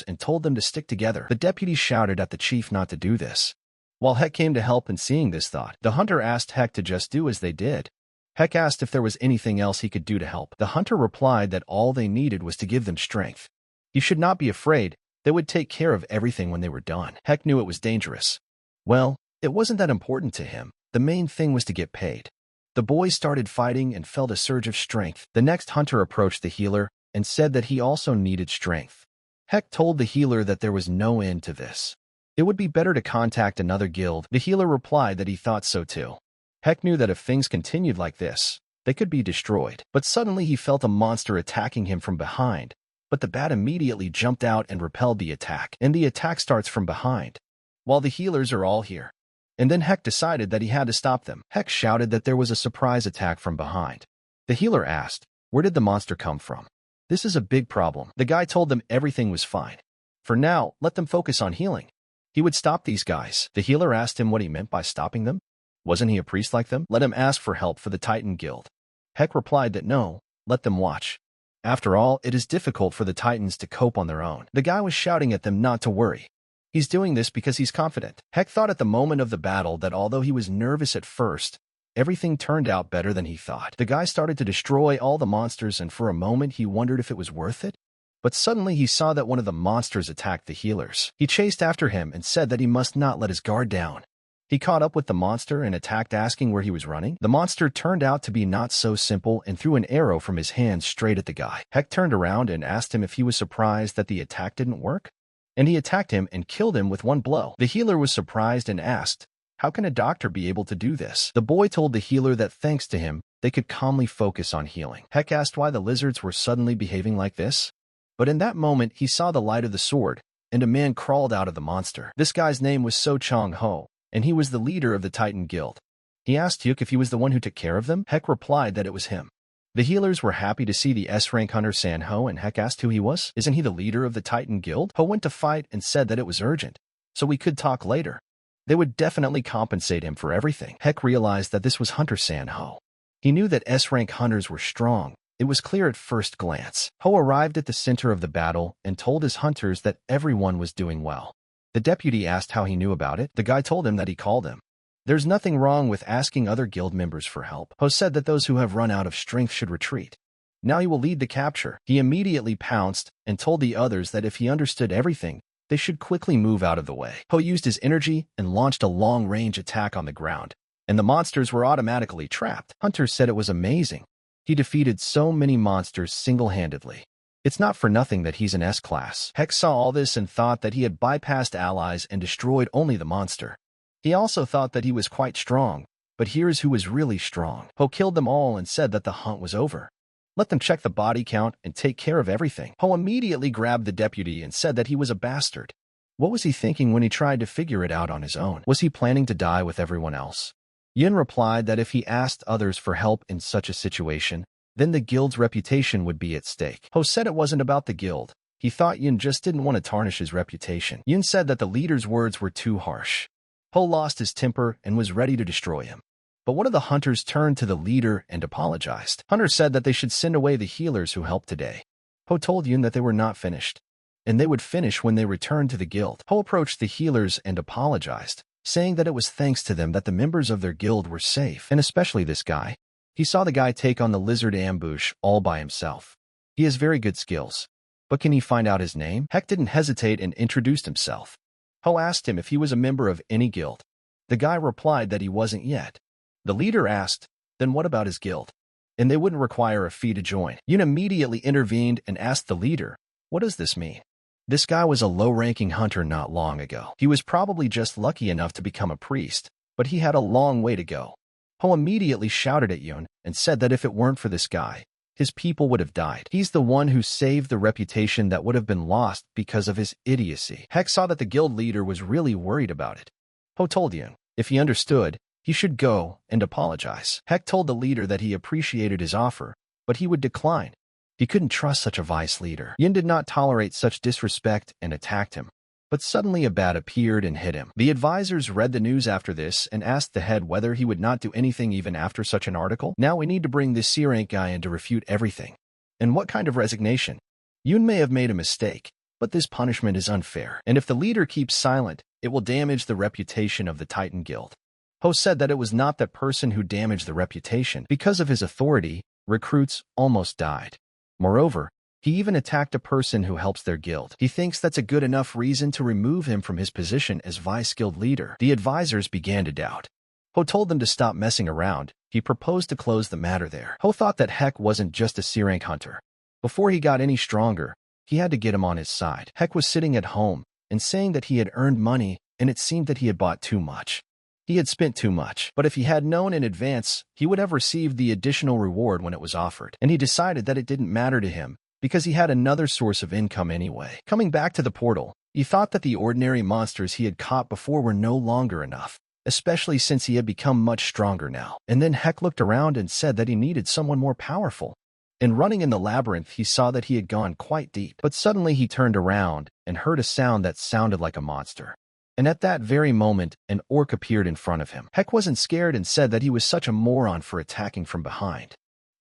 and told them to stick together. The deputy shouted at the chief not to do this. While Heck came to help, and seeing this thought, the hunter asked Heck to just do as they did. Heck asked if there was anything else he could do to help. The hunter replied that all they needed was to give them strength. You should not be afraid. They would take care of everything when they were done. Heck knew it was dangerous. Well, it wasn't that important to him. The main thing was to get paid. The boys started fighting and felt a surge of strength. The next hunter approached the healer and said that he also needed strength. Heck told the healer that there was no end to this. It would be better to contact another guild. The healer replied that he thought so too. Heck knew that if things continued like this, they could be destroyed. But suddenly he felt a monster attacking him from behind. But the bat immediately jumped out and repelled the attack. And the attack starts from behind, while the healers are all here. And then Heck decided that he had to stop them. Heck shouted that there was a surprise attack from behind. The healer asked, where did the monster come from? This is a big problem. The guy told them everything was fine. For now, let them focus on healing. He would stop these guys. The healer asked him what he meant by stopping them. Wasn't he a priest like them? Let him ask for help for the Titan Guild. Heck replied that no, let them watch. After all, it is difficult for the Titans to cope on their own. The guy was shouting at them not to worry. He's doing this because he's confident. Heck thought at the moment of the battle that although he was nervous at first, everything turned out better than he thought. The guy started to destroy all the monsters, and for a moment he wondered if it was worth it. But suddenly he saw that one of the monsters attacked the healers. He chased after him and said that he must not let his guard down. He caught up with the monster and attacked, asking where he was running. The monster turned out to be not so simple and threw an arrow from his hand straight at the guy. Heck turned around and asked him if he was surprised that the attack didn't work. And he attacked him and killed him with one blow. The healer was surprised and asked, how can a doctor be able to do this? The boy told the healer that thanks to him, they could calmly focus on healing. Heck asked why the lizards were suddenly behaving like this. But in that moment, he saw the light of the sword, and a man crawled out of the monster. This guy's name was So Chong Ho, and he was the leader of the Titan Guild. He asked Yuk if he was the one who took care of them. Heck replied that it was him. The healers were happy to see the S-rank hunter San Ho, and Heck asked who he was. Isn't he the leader of the Titan Guild? Ho went to fight and said that it was urgent, so we could talk later. They would definitely compensate him for everything. Heck realized that this was Hunter San Ho. He knew that S-rank hunters were strong. It was clear at first glance. Ho arrived at the center of the battle and told his hunters that everyone was doing well. The deputy asked how he knew about it. The guy told him that he called him. There's nothing wrong with asking other guild members for help. Ho said that those who have run out of strength should retreat. Now he will lead the capture. He immediately pounced and told the others that if he understood everything, they should quickly move out of the way. Ho used his energy and launched a long-range attack on the ground, and the monsters were automatically trapped. Hunter said it was amazing. He defeated so many monsters single-handedly. It's not for nothing that he's an S-class. Heck saw all this and thought that he had bypassed allies and destroyed only the monster. He also thought that he was quite strong, but here's who was really strong. Ho killed them all and said that the hunt was over. Let them check the body count and take care of everything. Ho immediately grabbed the deputy and said that he was a bastard. What was he thinking when he tried to figure it out on his own? Was he planning to die with everyone else? Yin replied that if he asked others for help in such a situation, then the guild's reputation would be at stake. Ho said it wasn't about the guild. He thought Yin just didn't want to tarnish his reputation. Yin said that the leader's words were too harsh. Ho lost his temper and was ready to destroy him. But one of the hunters turned to the leader and apologized. Hunter said that they should send away the healers who helped today. Ho told Yin that they were not finished, and they would finish when they returned to the guild. Ho approached the healers and apologized, saying that it was thanks to them that the members of their guild were safe, and especially this guy. He saw the guy take on the lizard ambush all by himself. He has very good skills. But can he find out his name? Heck didn't hesitate and introduced himself. Ho asked him if he was a member of any guild. The guy replied that he wasn't yet. The leader asked, then what about his guild? And they wouldn't require a fee to join. Yun immediately intervened and asked the leader, what does this mean? This guy was a low-ranking hunter not long ago. He was probably just lucky enough to become a priest, but he had a long way to go. Ho immediately shouted at Yun and said that if it weren't for this guy, his people would have died. He's the one who saved the reputation that would have been lost because of his idiocy. Heck saw that the guild leader was really worried about it. Ho told Yun, if he understood, he should go and apologize. Heck told the leader that he appreciated his offer, but he would decline. He couldn't trust such a vice leader. Yin did not tolerate such disrespect and attacked him. But suddenly a bat appeared and hit him. The advisors read the news after this and asked the head whether he would not do anything even after such an article. Now we need to bring this C-rank guy in to refute everything. And what kind of resignation? Yun may have made a mistake, but this punishment is unfair. And if the leader keeps silent, it will damage the reputation of the Titan Guild. Ho said that it was not that person who damaged the reputation. Because of his authority, recruits almost died. Moreover, he even attacked a person who helps their guild. He thinks that's a good enough reason to remove him from his position as vice-guild leader. The advisors began to doubt. Ho told them to stop messing around. He proposed to close the matter there. Ho thought that Heck wasn't just a C-rank hunter. Before he got any stronger, he had to get him on his side. Heck was sitting at home and saying that he had earned money, and it seemed that he had bought too much. He had spent too much, but if he had known in advance, he would have received the additional reward when it was offered. And he decided that it didn't matter to him, because he had another source of income anyway. Coming back to the portal, he thought that the ordinary monsters he had caught before were no longer enough, especially since he had become much stronger now. And then Heck looked around and said that he needed someone more powerful. And running in the labyrinth, he saw that he had gone quite deep. But suddenly he turned around and heard a sound that sounded like a monster. And at that very moment, an orc appeared in front of him. Heck wasn't scared and said that he was such a moron for attacking from behind.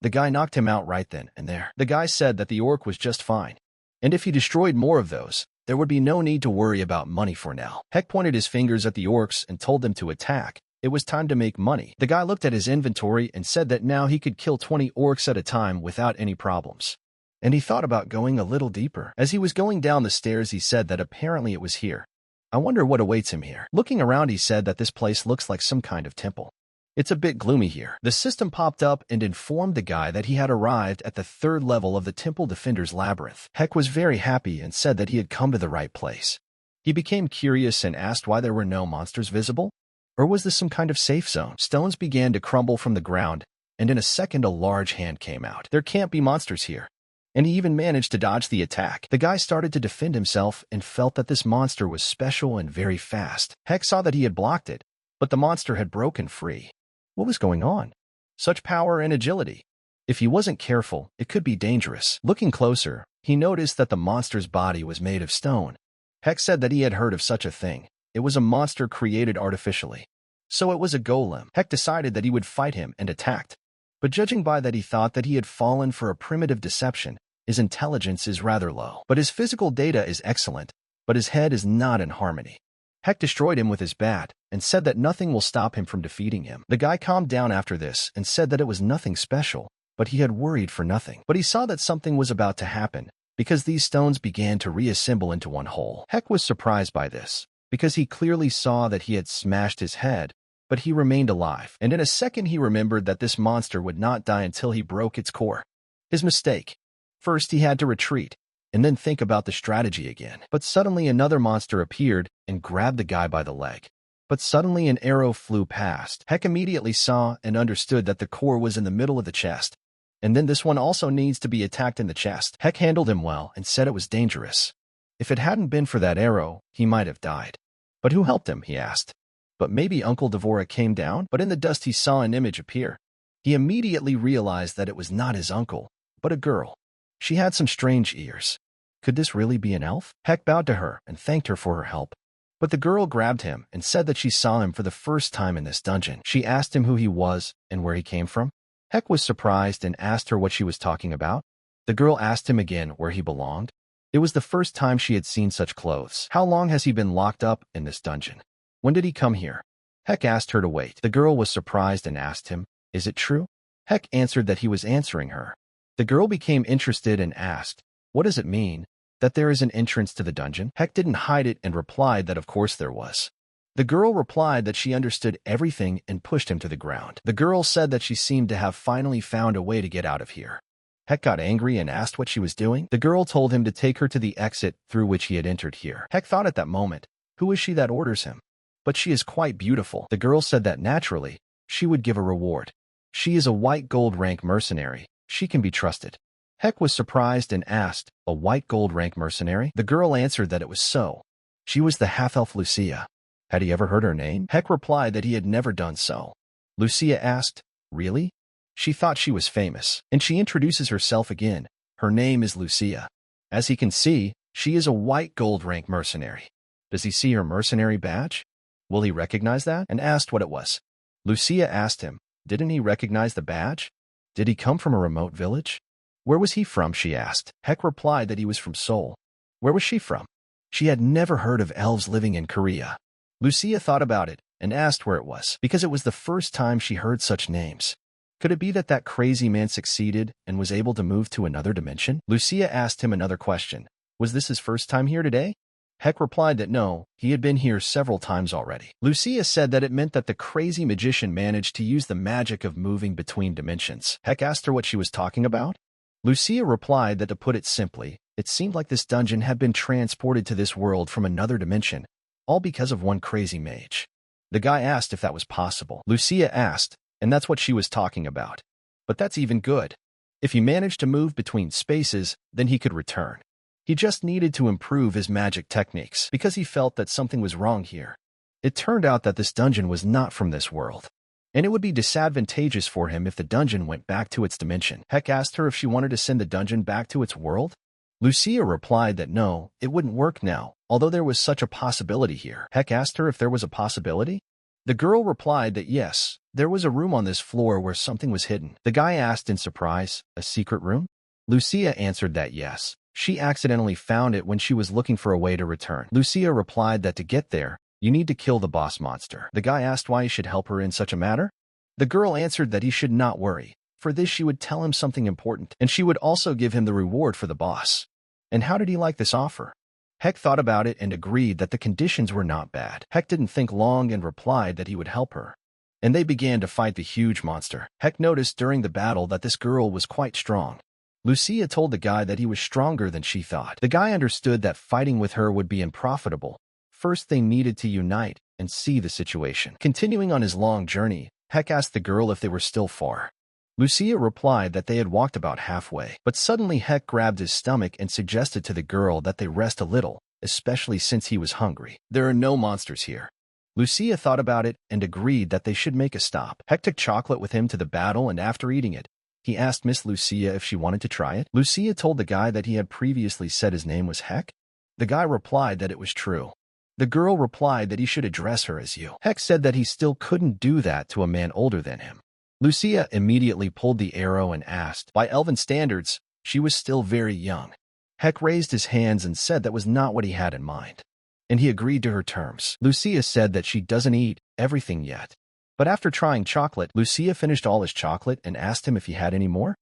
The guy knocked him out right then and there. The guy said that the orc was just fine, and if he destroyed more of those, there would be no need to worry about money for now. Heck pointed his fingers at the orcs and told them to attack. It was time to make money. The guy looked at his inventory and said that now he could kill 20 orcs at a time without any problems. And he thought about going a little deeper. As he was going down the stairs, he said that apparently it was here. I wonder what awaits him here. Looking around, he said that this place looks like some kind of temple. It's a bit gloomy here. The system popped up and informed the guy that he had arrived at the 3rd level of the Temple Defender's Labyrinth. Heck was very happy and said that he had come to the right place. He became curious and asked why there were no monsters visible. Or was this some kind of safe zone? Stones began to crumble from the ground, and in a second a large hand came out. There can't be monsters here. And he even managed to dodge the attack. The guy started to defend himself and felt that this monster was special and very fast. Heck saw that he had blocked it, but the monster had broken free. What was going on? Such power and agility. If he wasn't careful, it could be dangerous. Looking closer, he noticed that the monster's body was made of stone. Heck said that he had heard of such a thing. It was a monster created artificially. So it was a golem. Heck decided that he would fight him and attacked. But judging by that, he thought that he had fallen for a primitive deception. His intelligence is rather low, but his physical data is excellent, but his head is not in harmony. Heck destroyed him with his bat and said that nothing will stop him from defeating him. The guy calmed down after this and said that it was nothing special, but he had worried for nothing. But he saw that something was about to happen because these stones began to reassemble into one whole. Heck was surprised by this because he clearly saw that he had smashed his head, but he remained alive. And in a second he remembered that this monster would not die until he broke its core. His mistake. First he had to retreat, and then think about the strategy again. But suddenly another monster appeared and grabbed the guy by the leg. But suddenly an arrow flew past. Heck immediately saw and understood that the core was in the middle of the chest. And then this one also needs to be attacked in the chest. Heck handled him well and said it was dangerous. If it hadn't been for that arrow, he might have died. But who helped him, he asked. But maybe Uncle Devora came down? But in the dust he saw an image appear. He immediately realized that it was not his uncle, but a girl. She had some strange ears. Could this really be an elf? Heck bowed to her and thanked her for her help. But the girl grabbed him and said that she saw him for the first time in this dungeon. She asked him who he was and where he came from. Heck was surprised and asked her what she was talking about. The girl asked him again where he belonged. It was the first time she had seen such clothes. How long has he been locked up in this dungeon? When did he come here? Heck asked her to wait. The girl was surprised and asked him, "Is it true?" Heck answered that he was answering her. The girl became interested and asked, "What does it mean that there is an entrance to the dungeon?" Heck didn't hide it and replied that of course there was. The girl replied that she understood everything and pushed him to the ground. The girl said that she seemed to have finally found a way to get out of here. Heck got angry and asked what she was doing. The girl told him to take her to the exit through which he had entered here. Heck thought at that moment, who is she that orders him? But she is quite beautiful. The girl said that naturally, she would give a reward. She is a white gold rank mercenary. She can be trusted. Heck was surprised and asked, "A white gold rank mercenary?" The girl answered that it was so. She was the half-elf Lucia. Had he ever heard her name? Heck replied that he had never done so. Lucia asked, "Really?" She thought she was famous, and she introduces herself again. Her name is Lucia. As he can see, she is a white gold rank mercenary. Does he see her mercenary badge? Will he recognize that? And asked what it was. Lucia asked him, didn't he recognize the badge? Did he come from a remote village? Where was he from, she asked. Heck replied that he was from Seoul. Where was she from? She had never heard of elves living in Korea. Lucia thought about it and asked where it was, because it was the first time she heard such names. Could it be that that crazy man succeeded and was able to move to another dimension? Lucia asked him another question. Was this his first time here today? Heck replied that no, he had been here several times already. Lucia said that it meant that the crazy magician managed to use the magic of moving between dimensions. Heck asked her what she was talking about. Lucia replied that to put it simply, it seemed like this dungeon had been transported to this world from another dimension, all because of one crazy mage. The guy asked if that was possible. Lucia asked, and that's what she was talking about. But that's even good. If he managed to move between spaces, then he could return. He just needed to improve his magic techniques because he felt that something was wrong here. It turned out that this dungeon was not from this world, and it would be disadvantageous for him if the dungeon went back to its dimension. Heck asked her if she wanted to send the dungeon back to its world. Lucia replied that no, it wouldn't work now, although there was such a possibility here. Heck asked her if there was a possibility. The girl replied that yes, there was a room on this floor where something was hidden. The guy asked in surprise, a secret room? Lucia answered that yes. She accidentally found it when she was looking for a way to return. Lucia replied that to get there, you need to kill the boss monster. The guy asked why he should help her in such a matter. The girl answered that he should not worry. For this she would tell him something important, and she would also give him the reward for the boss. And how did he like this offer? Heck thought about it and agreed that the conditions were not bad. Heck didn't think long and replied that he would help her. And they began to fight the huge monster. Heck noticed during the battle that this girl was quite strong. Lucia told the guy that he was stronger than she thought. The guy understood that fighting with her would be unprofitable. First, they needed to unite and see the situation. Continuing on his long journey, Heck asked the girl if they were still far. Lucia replied that they had walked about halfway, but suddenly Heck grabbed his stomach and suggested to the girl that they rest a little, especially since he was hungry. There are no monsters here. Lucia thought about it and agreed that they should make a stop. Heck took chocolate with him to the battle, and after eating it, he asked Miss Lucia if she wanted to try it. Lucia told the guy that he had previously said his name was Heck. The guy replied that it was true. The girl replied that he should address her as you. Heck said that he still couldn't do that to a man older than him. Lucia immediately pulled the arrow and asked. By elven standards, she was still very young. Heck raised his hands and said that was not what he had in mind, and he agreed to her terms. Lucia said that she doesn't eat everything yet. But after trying chocolate, Lucia finished all his chocolate and asked him if he had any more.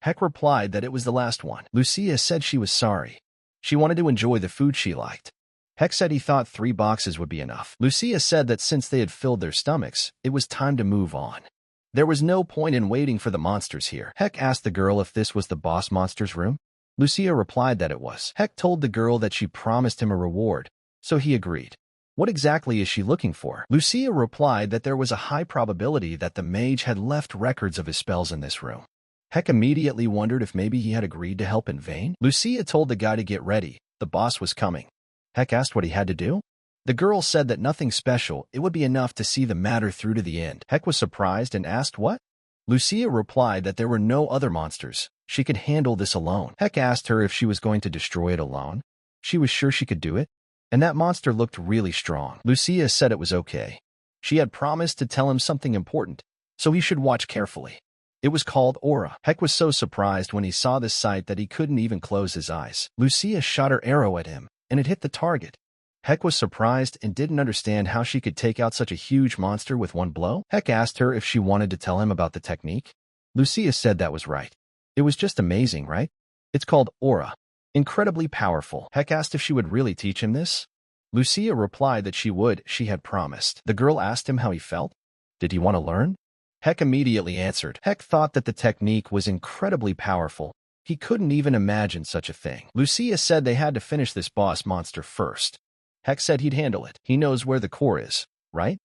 Heck replied that it was the last one. Lucia said she was sorry. She wanted to enjoy the food she liked. Heck said he thought 3 boxes would be enough. Lucia said that since they had filled their stomachs, it was time to move on. There was no point in waiting for the monsters here. Heck asked the girl if this was the boss monster's room. Lucia replied that it was. Heck told the girl that she promised him a reward, so he agreed. What exactly is she looking for? Lucia replied that there was a high probability that the mage had left records of his spells in this room. Heck immediately wondered if maybe he had agreed to help in vain. Lucia told the guy to get ready. The boss was coming. Heck asked what he had to do. The girl said that nothing special, it would be enough to see the matter through to the end. Heck was surprised and asked what? Lucia replied that there were no other monsters. She could handle this alone. Heck asked her if she was going to destroy it alone. She was sure she could do it, and that monster looked really strong. Lucia said it was okay. She had promised to tell him something important, so he should watch carefully. It was called Aura. Heck was so surprised when he saw this sight that he couldn't even close his eyes. Lucia shot her arrow at him, and it hit the target. Heck was surprised and didn't understand how she could take out such a huge monster with one blow. Heck asked her if she wanted to tell him about the technique. Lucia said that was right. It was just amazing, right? It's called Aura. Incredibly powerful. Heck asked if she would really teach him this. Lucia replied that she would. She had promised. The girl asked him how he felt. Did he want to learn? Heck immediately answered. Heck thought that the technique was incredibly powerful. He couldn't even imagine such a thing. Lucia said they had to finish this boss monster first. Heck said he'd handle it. He knows where the core is, right?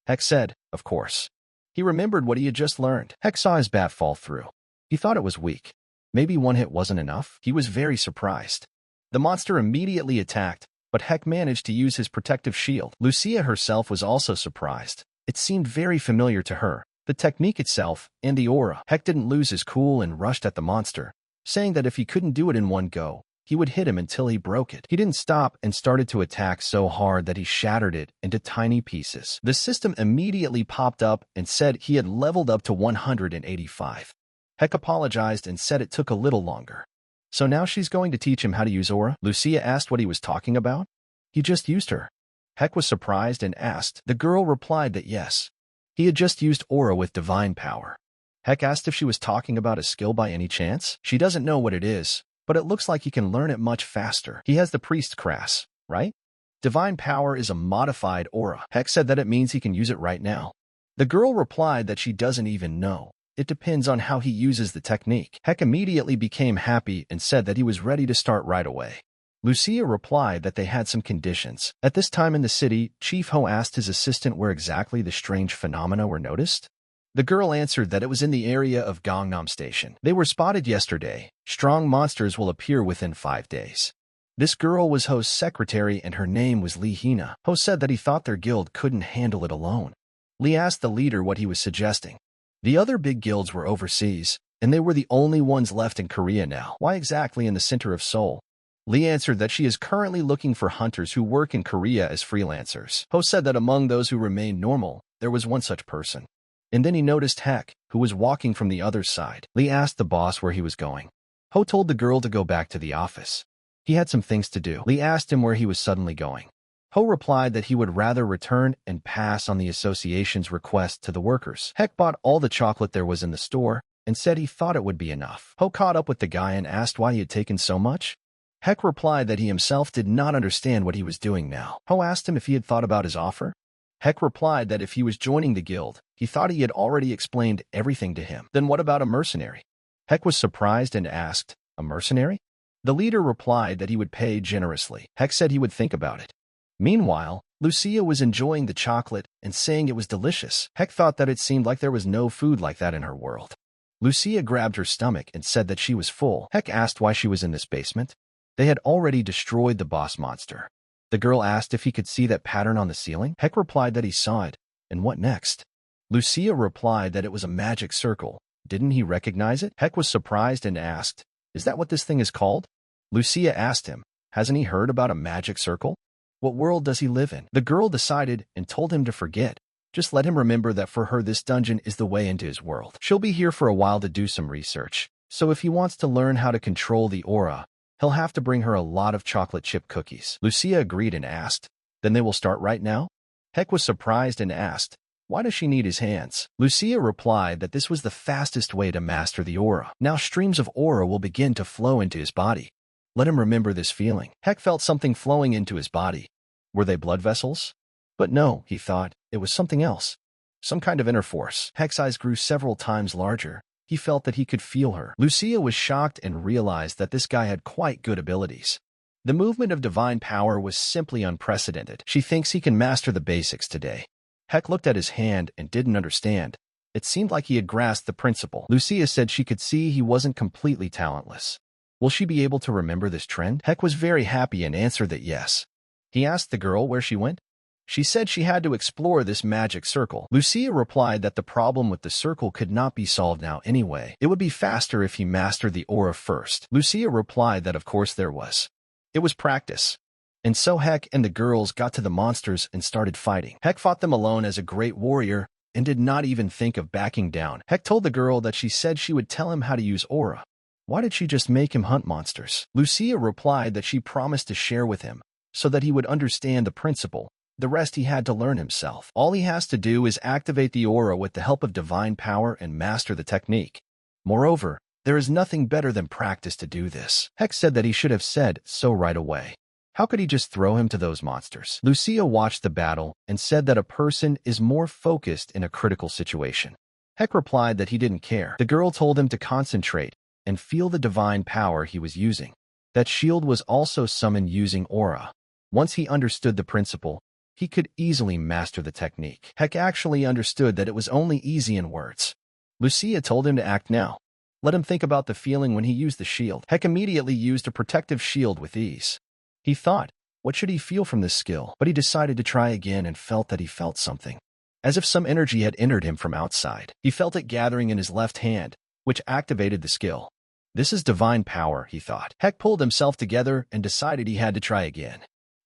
Heck said, of course. He remembered what he had just learned. Heck saw his bat fall through. He thought it was weak. Maybe one hit wasn't enough. He was very surprised. The monster immediately attacked, but Heck managed to use his protective shield. Lucia herself was also surprised. It seemed very familiar to her, the technique itself, and the aura. Heck didn't lose his cool and rushed at the monster, saying that if he couldn't do it in one go, he would hit him until he broke it. He didn't stop and started to attack so hard that he shattered it into tiny pieces. The system immediately popped up and said he had leveled up to 185. Heck apologized and said it took a little longer. So now she's going to teach him how to use aura? Lucia asked what he was talking about. He just used her. Heck was surprised and asked. The girl replied that yes, he had just used aura with divine power. Heck asked if she was talking about a skill by any chance. She doesn't know what it is, but it looks like he can learn it much faster. He has the priest crass, right? Divine power is a modified aura. Heck said that it means he can use it right now. The girl replied that she doesn't even know. It depends on how he uses the technique. Heck immediately became happy and said that he was ready to start right away. Lucia replied that they had some conditions. At this time in the city, Chief Ho asked his assistant where exactly the strange phenomena were noticed. The girl answered that it was in the area of Gangnam Station. They were spotted yesterday. Strong monsters will appear within 5 days. This girl was Ho's secretary and her name was Lee Hina. Ho said that he thought their guild couldn't handle it alone. Lee asked the leader what he was suggesting. The other big guilds were overseas, and they were the only ones left in Korea now. Why exactly in the center of Seoul? Lee answered that she is currently looking for hunters who work in Korea as freelancers. Ho said that among those who remained normal, there was one such person. And then he noticed Heck, who was walking from the other side. Lee asked the boss where he was going. Ho told the girl to go back to the office. He had some things to do. Lee asked him where he was suddenly going. Ho replied that he would rather return and pass on the association's request to the workers. Heck bought all the chocolate there was in the store and said he thought it would be enough. Ho caught up with the guy and asked why he had taken so much. Heck replied that he himself did not understand what he was doing now. Ho asked him if he had thought about his offer. Heck replied that if he was joining the guild, he thought he had already explained everything to him. Then what about a mercenary? Heck was surprised and asked, a mercenary? The leader replied that he would pay generously. Heck said he would think about it. Meanwhile, Lucia was enjoying the chocolate and saying it was delicious. Heck thought that it seemed like there was no food like that in her world. Lucia grabbed her stomach and said that she was full. Heck asked why she was in this basement. They had already destroyed the boss monster. The girl asked if he could see that pattern on the ceiling. Heck replied that he saw it. And what next? Lucia replied that it was a magic circle. Didn't he recognize it? Heck was surprised and asked, is that what this thing is called? Lucia asked him, hasn't he heard about a magic circle? What world does he live in? The girl decided and told him to forget. Just let him remember that for her this dungeon is the way into his world. She'll be here for a while to do some research. So if he wants to learn how to control the aura, he'll have to bring her a lot of chocolate chip cookies. Lucia agreed and asked, then they will start right now? Heck was surprised and asked, why does she need his hands? Lucia replied that this was the fastest way to master the aura. Now streams of aura will begin to flow into his body. Let him remember this feeling. Heck felt something flowing into his body. Were they blood vessels? But no, he thought, it was something else. Some kind of inner force. Heck's eyes grew several times larger. He felt that he could feel her. Lucia was shocked and realized that this guy had quite good abilities. The movement of divine power was simply unprecedented. She thinks he can master the basics today. Heck looked at his hand and didn't understand. It seemed like he had grasped the principle. Lucia said she could see he wasn't completely talentless. Will she be able to remember this trend? Heck was very happy and answered that yes. He asked the girl where she went. She said she had to explore this magic circle. Lucia replied that the problem with the circle could not be solved now anyway. It would be faster if he mastered the aura first. Lucia replied that of course there was. It was practice. And so Heck and the girls got to the monsters and started fighting. Heck fought them alone as a great warrior and did not even think of backing down. Heck told the girl that she said she would tell him how to use aura. Why did she just make him hunt monsters? Lucia replied that she promised to share with him so that he would understand the principle. The rest he had to learn himself. All he has to do is activate the aura with the help of divine power and master the technique. Moreover, there is nothing better than practice to do this. Heck said that he should have said so right away. How could he just throw him to those monsters? Lucia watched the battle and said that a person is more focused in a critical situation. Heck replied that he didn't care. The girl told him to concentrate and feel the divine power he was using. That shield was also summoned using aura. Once he understood the principle, he could easily master the technique. Heck actually understood that it was only easy in words. Lucia told him to act now. Let him think about the feeling when he used the shield. Heck immediately used a protective shield with ease. He thought, what should he feel from this skill? But he decided to try again and felt that he felt something. As if some energy had entered him from outside. He felt it gathering in his left hand, which activated the skill. This is divine power, he thought. Heck pulled himself together and decided he had to try again.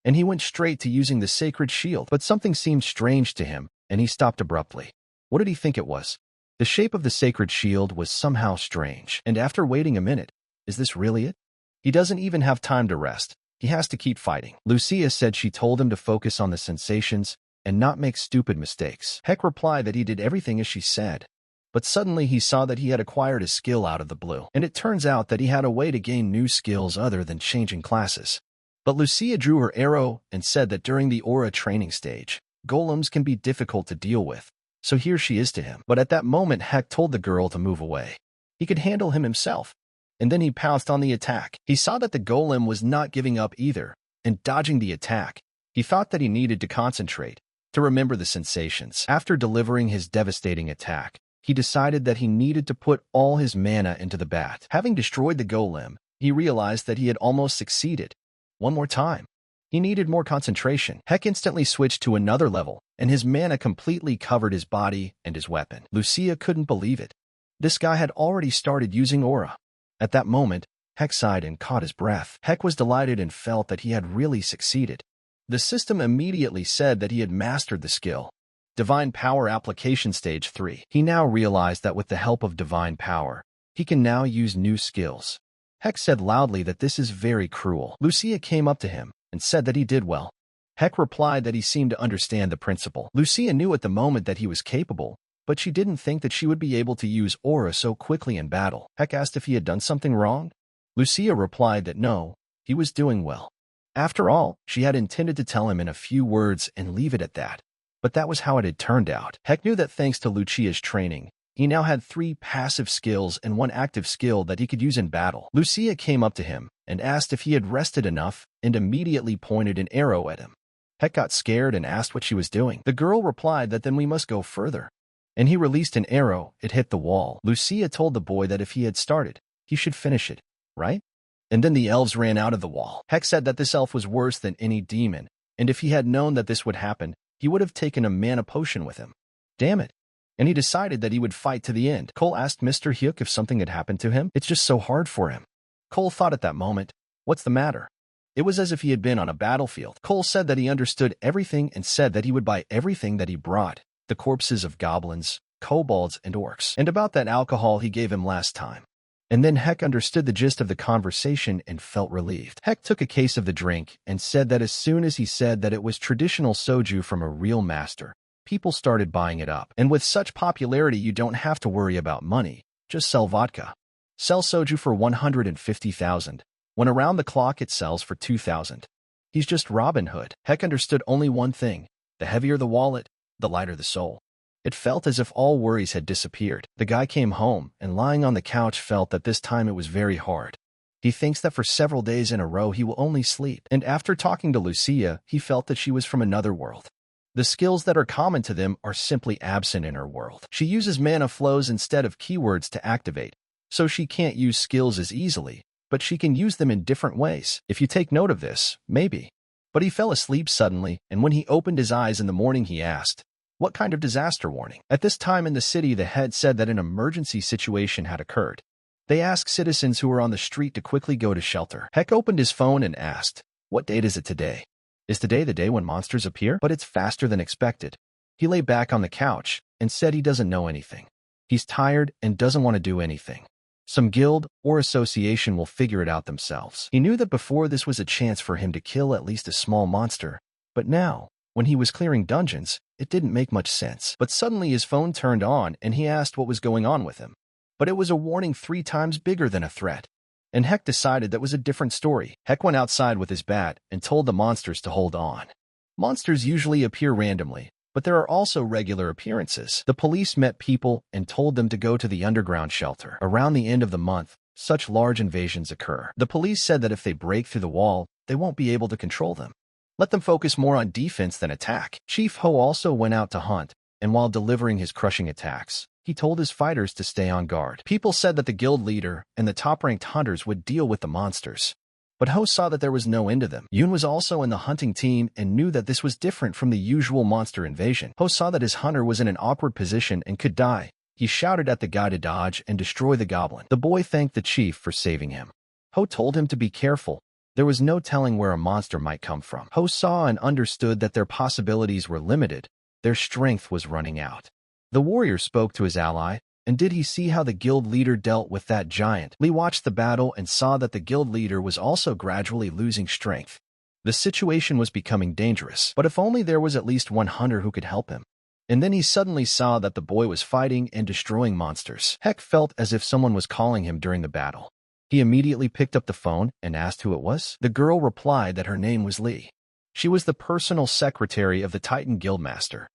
And he went straight to using the sacred shield, but something seemed strange to him, and he stopped abruptly. What did he think it was? The shape of the sacred shield was somehow strange, and after waiting a minute, is this really it? He doesn't even have time to rest. He has to keep fighting. Lucia said she told him to focus on the sensations and not make stupid mistakes. Heck replied that he did everything as she said. But suddenly he saw that he had acquired a skill out of the blue, and it turns out that he had a way to gain new skills other than changing classes. But Lucia drew her arrow and said that during the aura training stage, golems can be difficult to deal with, so here she is to him. But at that moment, Heck told the girl to move away. He could handle him himself. And then he pounced on the attack. He saw that the golem was not giving up either, and dodging the attack, he thought that he needed to concentrate, to remember the sensations. After delivering his devastating attack, he decided that he needed to put all his mana into the bat. Having destroyed the golem, he realized that he had almost succeeded. One more time. He needed more concentration. Heck instantly switched to another level, and his mana completely covered his body and his weapon. Lucia couldn't believe it. This guy had already started using aura. At that moment, Heck sighed and caught his breath. Heck was delighted and felt that he had really succeeded. The system immediately said that he had mastered the skill. Divine Power Application Stage 3. He now realized that with the help of Divine Power, he can now use new skills. Heck said loudly that this is very cruel. Lucia came up to him and said that he did well. Heck replied that he seemed to understand the principle. Lucia knew at the moment that he was capable, but she didn't think that she would be able to use aura so quickly in battle. Heck asked if he had done something wrong. Lucia replied that no, he was doing well. After all, she had intended to tell him in a few words and leave it at that. But that was how it had turned out. Heck knew that thanks to Lucia's training, he now had 3 passive skills and 1 active skill that he could use in battle. Lucia came up to him and asked if he had rested enough and immediately pointed an arrow at him. Heck got scared and asked what she was doing. The girl replied that then we must go further. And he released an arrow. It hit the wall. Lucia told the boy that if he had started, he should finish it, right? And then the elves ran out of the wall. Heck said that this elf was worse than any demon, and if he had known that this would happen, he would have taken a mana potion with him. Damn it. And he decided that he would fight to the end. Cole asked Mr. Hyuk if something had happened to him. It's just so hard for him. Cole thought at that moment, what's the matter? It was as if he had been on a battlefield. Cole said that he understood everything and said that he would buy everything that he brought, the corpses of goblins, kobolds, and orcs, and about that alcohol he gave him last time. And then Heck understood the gist of the conversation and felt relieved. Heck took a case of the drink and said that as soon as he said that it was traditional soju from a real master, people started buying it up. And with such popularity, you don't have to worry about money. Just sell vodka. Sell soju for 150,000. When around the clock it sells for 2,000. He's just Robin Hood. Heck understood only one thing. The heavier the wallet, the lighter the soul. It felt as if all worries had disappeared. The guy came home and lying on the couch felt that this time it was very hard. He thinks that for several days in a row he will only sleep. And after talking to Lucia, he felt that she was from another world. The skills that are common to them are simply absent in her world. She uses mana flows instead of keywords to activate, so she can't use skills as easily, but she can use them in different ways. If you take note of this, maybe. But he fell asleep suddenly, and when he opened his eyes in the morning he asked, what kind of disaster warning? At this time in the city, the head said that an emergency situation had occurred. They asked citizens who were on the street to quickly go to shelter. Heck opened his phone and asked, what date is it today? Is today the day when monsters appear? But it's faster than expected. He lay back on the couch and said he doesn't know anything. He's tired and doesn't want to do anything. Some guild or association will figure it out themselves. He knew that before this was a chance for him to kill at least a small monster, but now, when he was clearing dungeons, it didn't make much sense. But suddenly his phone turned on and he asked what was going on with him. But it was a warning 3 times bigger than a threat. And Heck decided that was a different story. Heck went outside with his bat and told the monsters to hold on. Monsters usually appear randomly, but there are also regular appearances. The police met people and told them to go to the underground shelter. Around the end of the month, such large invasions occur. The police said that if they break through the wall, they won't be able to control them. Let them focus more on defense than attack. Chief Ho also went out to hunt, and while delivering his crushing attacks, he told his fighters to stay on guard. People said that the guild leader and the top-ranked hunters would deal with the monsters. But Ho saw that there was no end to them. Yoon was also in the hunting team and knew that this was different from the usual monster invasion. Ho saw that his hunter was in an awkward position and could die. he shouted at the guy to dodge and destroy the goblin. The boy thanked the chief for saving him. Ho told him to be careful. There was no telling where a monster might come from. Ho saw and understood that their possibilities were limited. Their strength was running out. The warrior spoke to his ally, and did he see how the guild leader dealt with that giant? Lee watched the battle and saw that the guild leader was also gradually losing strength. The situation was becoming dangerous, but if only there was at least one hunter who could help him. And then he suddenly saw that the boy was fighting and destroying monsters. Heck felt as if someone was calling him during the battle. He immediately picked up the phone and asked who it was. The girl replied that her name was Lee. She was the personal secretary of the Titan Guildmaster.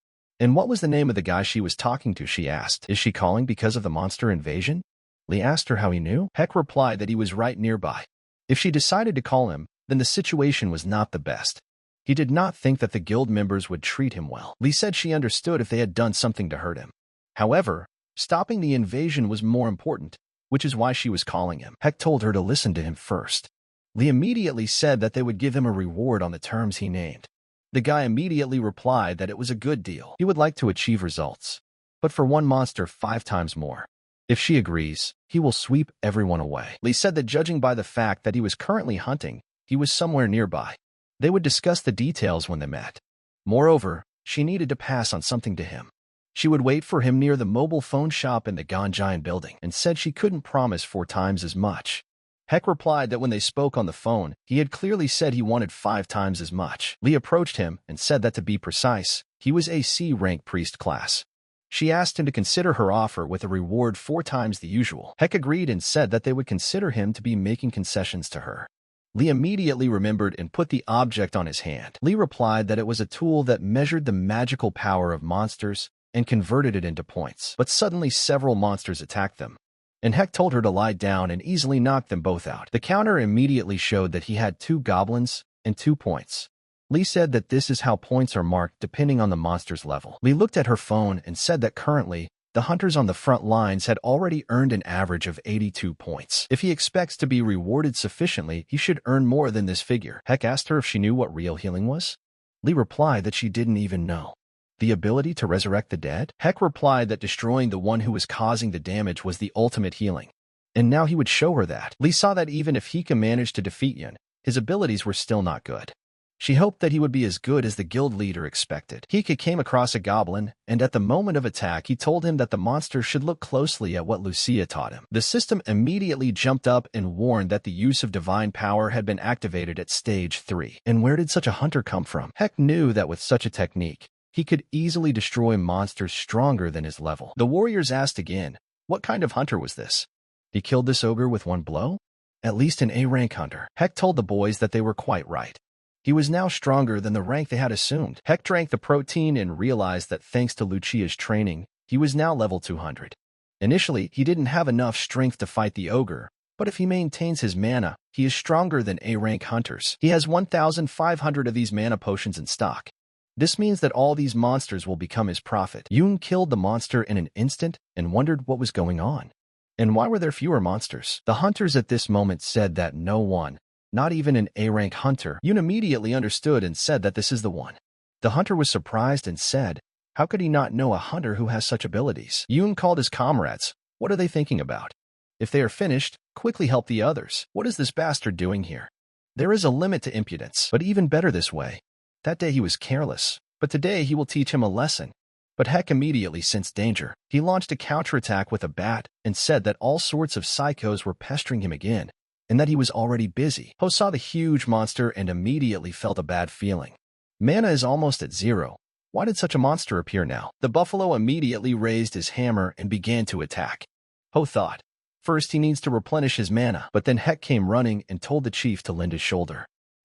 And what was the name of the guy she was talking to, she asked. Is she calling because of the monster invasion? Lee asked her how he knew. Heck replied that he was right nearby. If she decided to call him, then the situation was not the best. He did not think that the guild members would treat him well. Lee said she understood if they had done something to hurt him. However, stopping the invasion was more important, which is why she was calling him. Heck told her to listen to him first. Lee immediately said that they would give him a reward on the terms he named. The guy immediately replied that it was a good deal. He would like to achieve results, but for one monster 5 times more. If she agrees, he will sweep everyone away. Lee said that judging by the fact that he was currently hunting, he was somewhere nearby. They would discuss the details when they met. Moreover, she needed to pass on something to him. She would wait for him near the mobile phone shop in the Ganjian building and said she couldn't promise 4 times as much. Heck replied that when they spoke on the phone, he had clearly said he wanted 5 times as much. Lee approached him and said that to be precise, he was a C-rank priest class. She asked him to consider her offer with a reward 4 times the usual. Heck agreed and said that they would consider him to be making concessions to her. Lee immediately remembered and put the object on his hand. Lee replied that it was a tool that measured the magical power of monsters and converted it into points. But suddenly several monsters attacked them, and Heck told her to lie down and easily knocked them both out. The counter immediately showed that he had 2 goblins and 2 points. Lee said that this is how points are marked depending on the monster's level. Lee looked at her phone and said that currently, the hunters on the front lines had already earned an average of 82 points. If he expects to be rewarded sufficiently, he should earn more than this figure. Heck asked her if she knew what real healing was. Lee replied that she didn't even know. The ability to resurrect the dead? Heck replied that destroying the one who was causing the damage was the ultimate healing. And now he would show her that. Lee saw that even if he could manage to defeat Yun, his abilities were still not good. She hoped that he would be as good as the guild leader expected. Hika came across a goblin, and at the moment of attack he told him that the monster should look closely at what Lucia taught him. The system immediately jumped up and warned that the use of divine power had been activated at stage 3. And where did such a hunter come from? Heck knew that with such a technique, he could easily destroy monsters stronger than his level. The warriors asked again, what kind of hunter was this? He killed this ogre with one blow? At least an A-rank hunter. Heck told the boys that they were quite right. He was now stronger than the rank they had assumed. Heck drank the protein and realized that thanks to Lucia's training, he was now level 200. Initially, he didn't have enough strength to fight the ogre, but if he maintains his mana, he is stronger than A-rank hunters. He has 1,500 of these mana potions in stock. This means that all these monsters will become his profit. Yoon killed the monster in an instant and wondered what was going on. And why were there fewer monsters? The hunters at this moment said that no one, not even an A-rank hunter. Yoon immediately understood and said that this is the one. The hunter was surprised and said, how could he not know a hunter who has such abilities? Yoon called his comrades. What are they thinking about? If they are finished, quickly help the others. What is this bastard doing here? There is a limit to impudence, but even better this way. That day he was careless, but today he will teach him a lesson. But Heck immediately sensed danger. He launched a counterattack with a bat and said that all sorts of psychos were pestering him again, and that he was already busy. Ho saw the huge monster and immediately felt a bad feeling. Mana is almost at 0. Why did such a monster appear now? The buffalo immediately raised his hammer and began to attack. Ho thought, first he needs to replenish his mana, but then Heck came running and told the chief to lend his shoulder.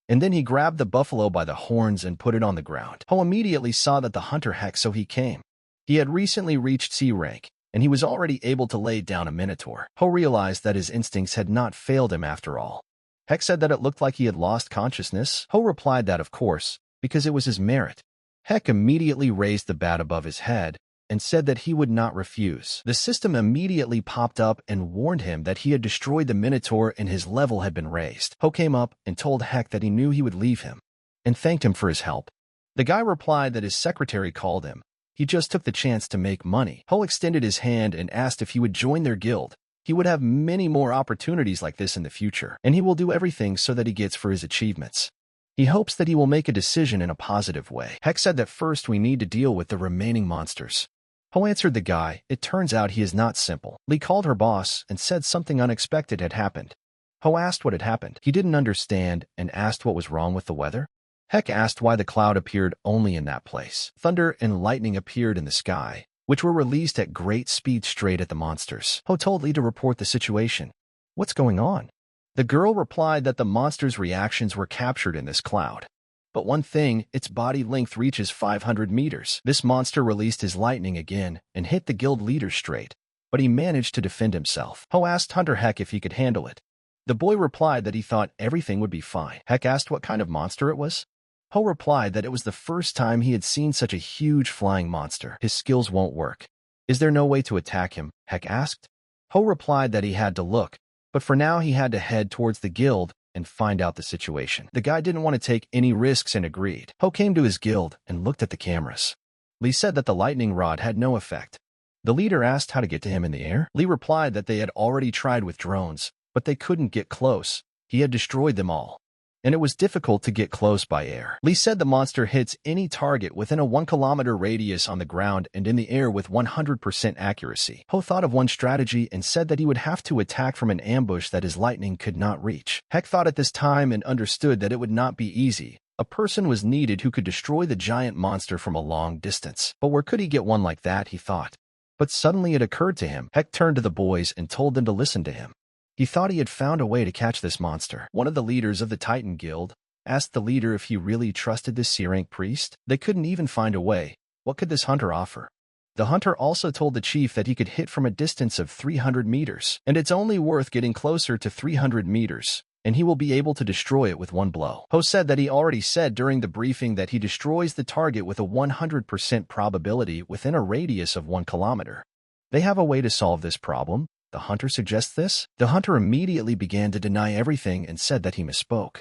And then he grabbed the buffalo by the horns and put it on the ground. Ho immediately saw that the hunter Heck, so he came. He had recently reached C rank, and he was already able to lay down a minotaur. Ho realized that his instincts had not failed him after all. Heck said that it looked like he had lost consciousness. Ho replied that of course, because it was his merit. Heck immediately raised the bat above his head and said that he would not refuse. The system immediately popped up and warned him that he had destroyed the minotaur and his level had been raised. Ho came up and told Heck that he knew he would leave him and thanked him for his help. The guy replied that his secretary called him. He just took the chance to make money. Ho extended his hand and asked if he would join their guild. He would have many more opportunities like this in the future, and he will do everything so that he gets for his achievements. He hopes that he will make a decision in a positive way. Heck said that first we need to deal with the remaining monsters. Ho answered the guy. It turns out he is not simple. Lee called her boss and said something unexpected had happened. Ho asked what had happened. He didn't understand and asked what was wrong with the weather. Heck asked why the cloud appeared only in that place. Thunder and lightning appeared in the sky, which were released at great speed straight at the monsters. Ho told Lee to report the situation. What's going on? The girl replied that the monster's reactions were captured in this cloud. But one thing, its body length reaches 500 meters. This monster released his lightning again and hit the guild leader straight, but he managed to defend himself. Ho asked Hunter Heck if he could handle it. The boy replied that he thought everything would be fine. Heck asked what kind of monster it was. Ho replied that it was the first time he had seen such a huge flying monster. His skills won't work. Is there no way to attack him? Heck asked. Ho replied that he had to look, but for now he had to head towards the guild and find out the situation. The guy didn't want to take any risks and agreed. Ho came to his guild and looked at the cameras. Lee said that the lightning rod had no effect. The leader asked how to get to him in the air. Lee replied that they had already tried with drones, but they couldn't get close. He had destroyed them all, and it was difficult to get close by air. Lee said the monster hits any target within a 1-kilometer radius on the ground and in the air with 100% accuracy. Ho thought of one strategy and said that he would have to attack from an ambush that his lightning could not reach. Heck thought at this time and understood that it would not be easy. A person was needed who could destroy the giant monster from a long distance. But where could he get one like that, he thought. But suddenly it occurred to him. Heck turned to the boys and told them to listen to him. He thought he had found a way to catch this monster. One of the leaders of the Titan Guild asked the leader if he really trusted this C-rank priest. They couldn't even find a way. What could this hunter offer? The hunter also told the chief that he could hit from a distance of 300 meters, and it's only worth getting closer to 300 meters, and he will be able to destroy it with one blow. Ho said that he already said during the briefing that he destroys the target with a 100% probability within a radius of 1 kilometer. They have a way to solve this problem. The hunter suggests this. The hunter immediately began to deny everything and said that he misspoke.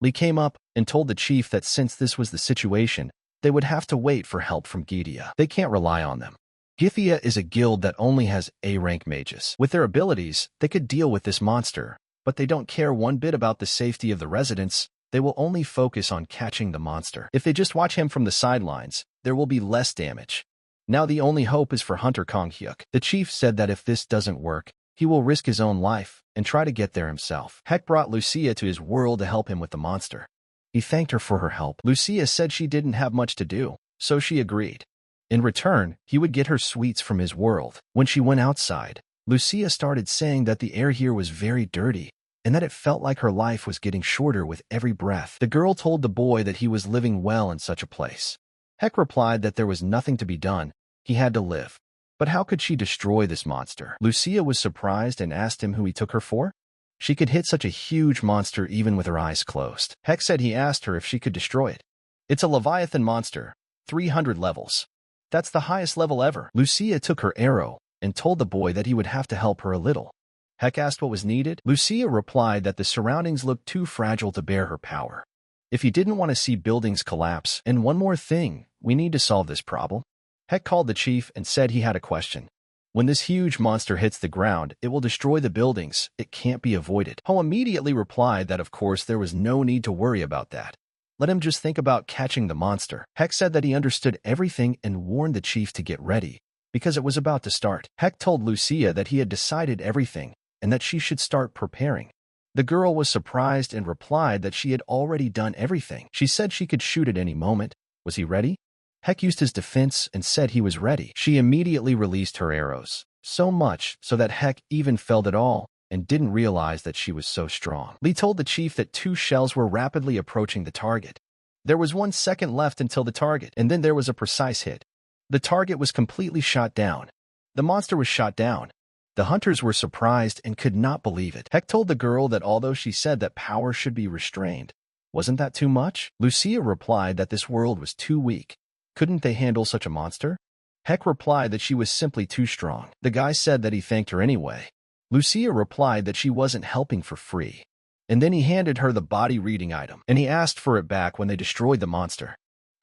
Lee came up and told the chief that since this was the situation, they would have to wait for help from Githia. They can't rely on them. Githia is a guild that only has A-rank mages. With their abilities, they could deal with this monster, but they don't care one bit about the safety of the residents. They will only focus on catching the monster. If they just watch him from the sidelines, there will be less damage. Now the only hope is for Hunter Kong-hyuk. The chief said that if this doesn't work, he will risk his own life and try to get there himself. Heck brought Lucia to his world to help him with the monster. He thanked her for her help. Lucia said she didn't have much to do, so she agreed. In return, he would get her sweets from his world. When she went outside, Lucia started saying that the air here was very dirty and that it felt like her life was getting shorter with every breath. The girl told the boy that he was living well in such a place. Heck replied that there was nothing to be done. He had to live. But how could she destroy this monster? Lucia was surprised and asked him who he took her for. She could hit such a huge monster even with her eyes closed. Heck said he asked her if she could destroy it. It's a leviathan monster, 300 levels. That's the highest level ever. Lucia took her arrow and told the boy that he would have to help her a little. Heck asked what was needed. Lucia replied that the surroundings looked too fragile to bear her power. If he didn't want to see buildings collapse, and one more thing, we need to solve this problem. Heck called the chief and said he had a question. When this huge monster hits the ground, it will destroy the buildings. It can't be avoided. Ho immediately replied that of course there was no need to worry about that. Let him just think about catching the monster. Heck said that he understood everything and warned the chief to get ready, because it was about to start. Heck told Lucia that he had decided everything and that she should start preparing. The girl was surprised and replied that she had already done everything. She said she could shoot at any moment. Was he ready? Heck used his defense and said he was ready. She immediately released her arrows, so much so that Heck even felt it all and didn't realize that she was so strong. Lee told the chief that 2 shells were rapidly approaching the target. There was 1 second left until the target, and then there was a precise hit. The target was completely shot down. The monster was shot down. The hunters were surprised and could not believe it. Heck told the girl that although she said that power should be restrained, wasn't that too much? Lucia replied that this world was too weak. Couldn't they handle such a monster? Heck replied that she was simply too strong. The guy said that he thanked her anyway. Lucia replied that she wasn't helping for free. And then he handed her the body reading item, and he asked for it back when they destroyed the monster.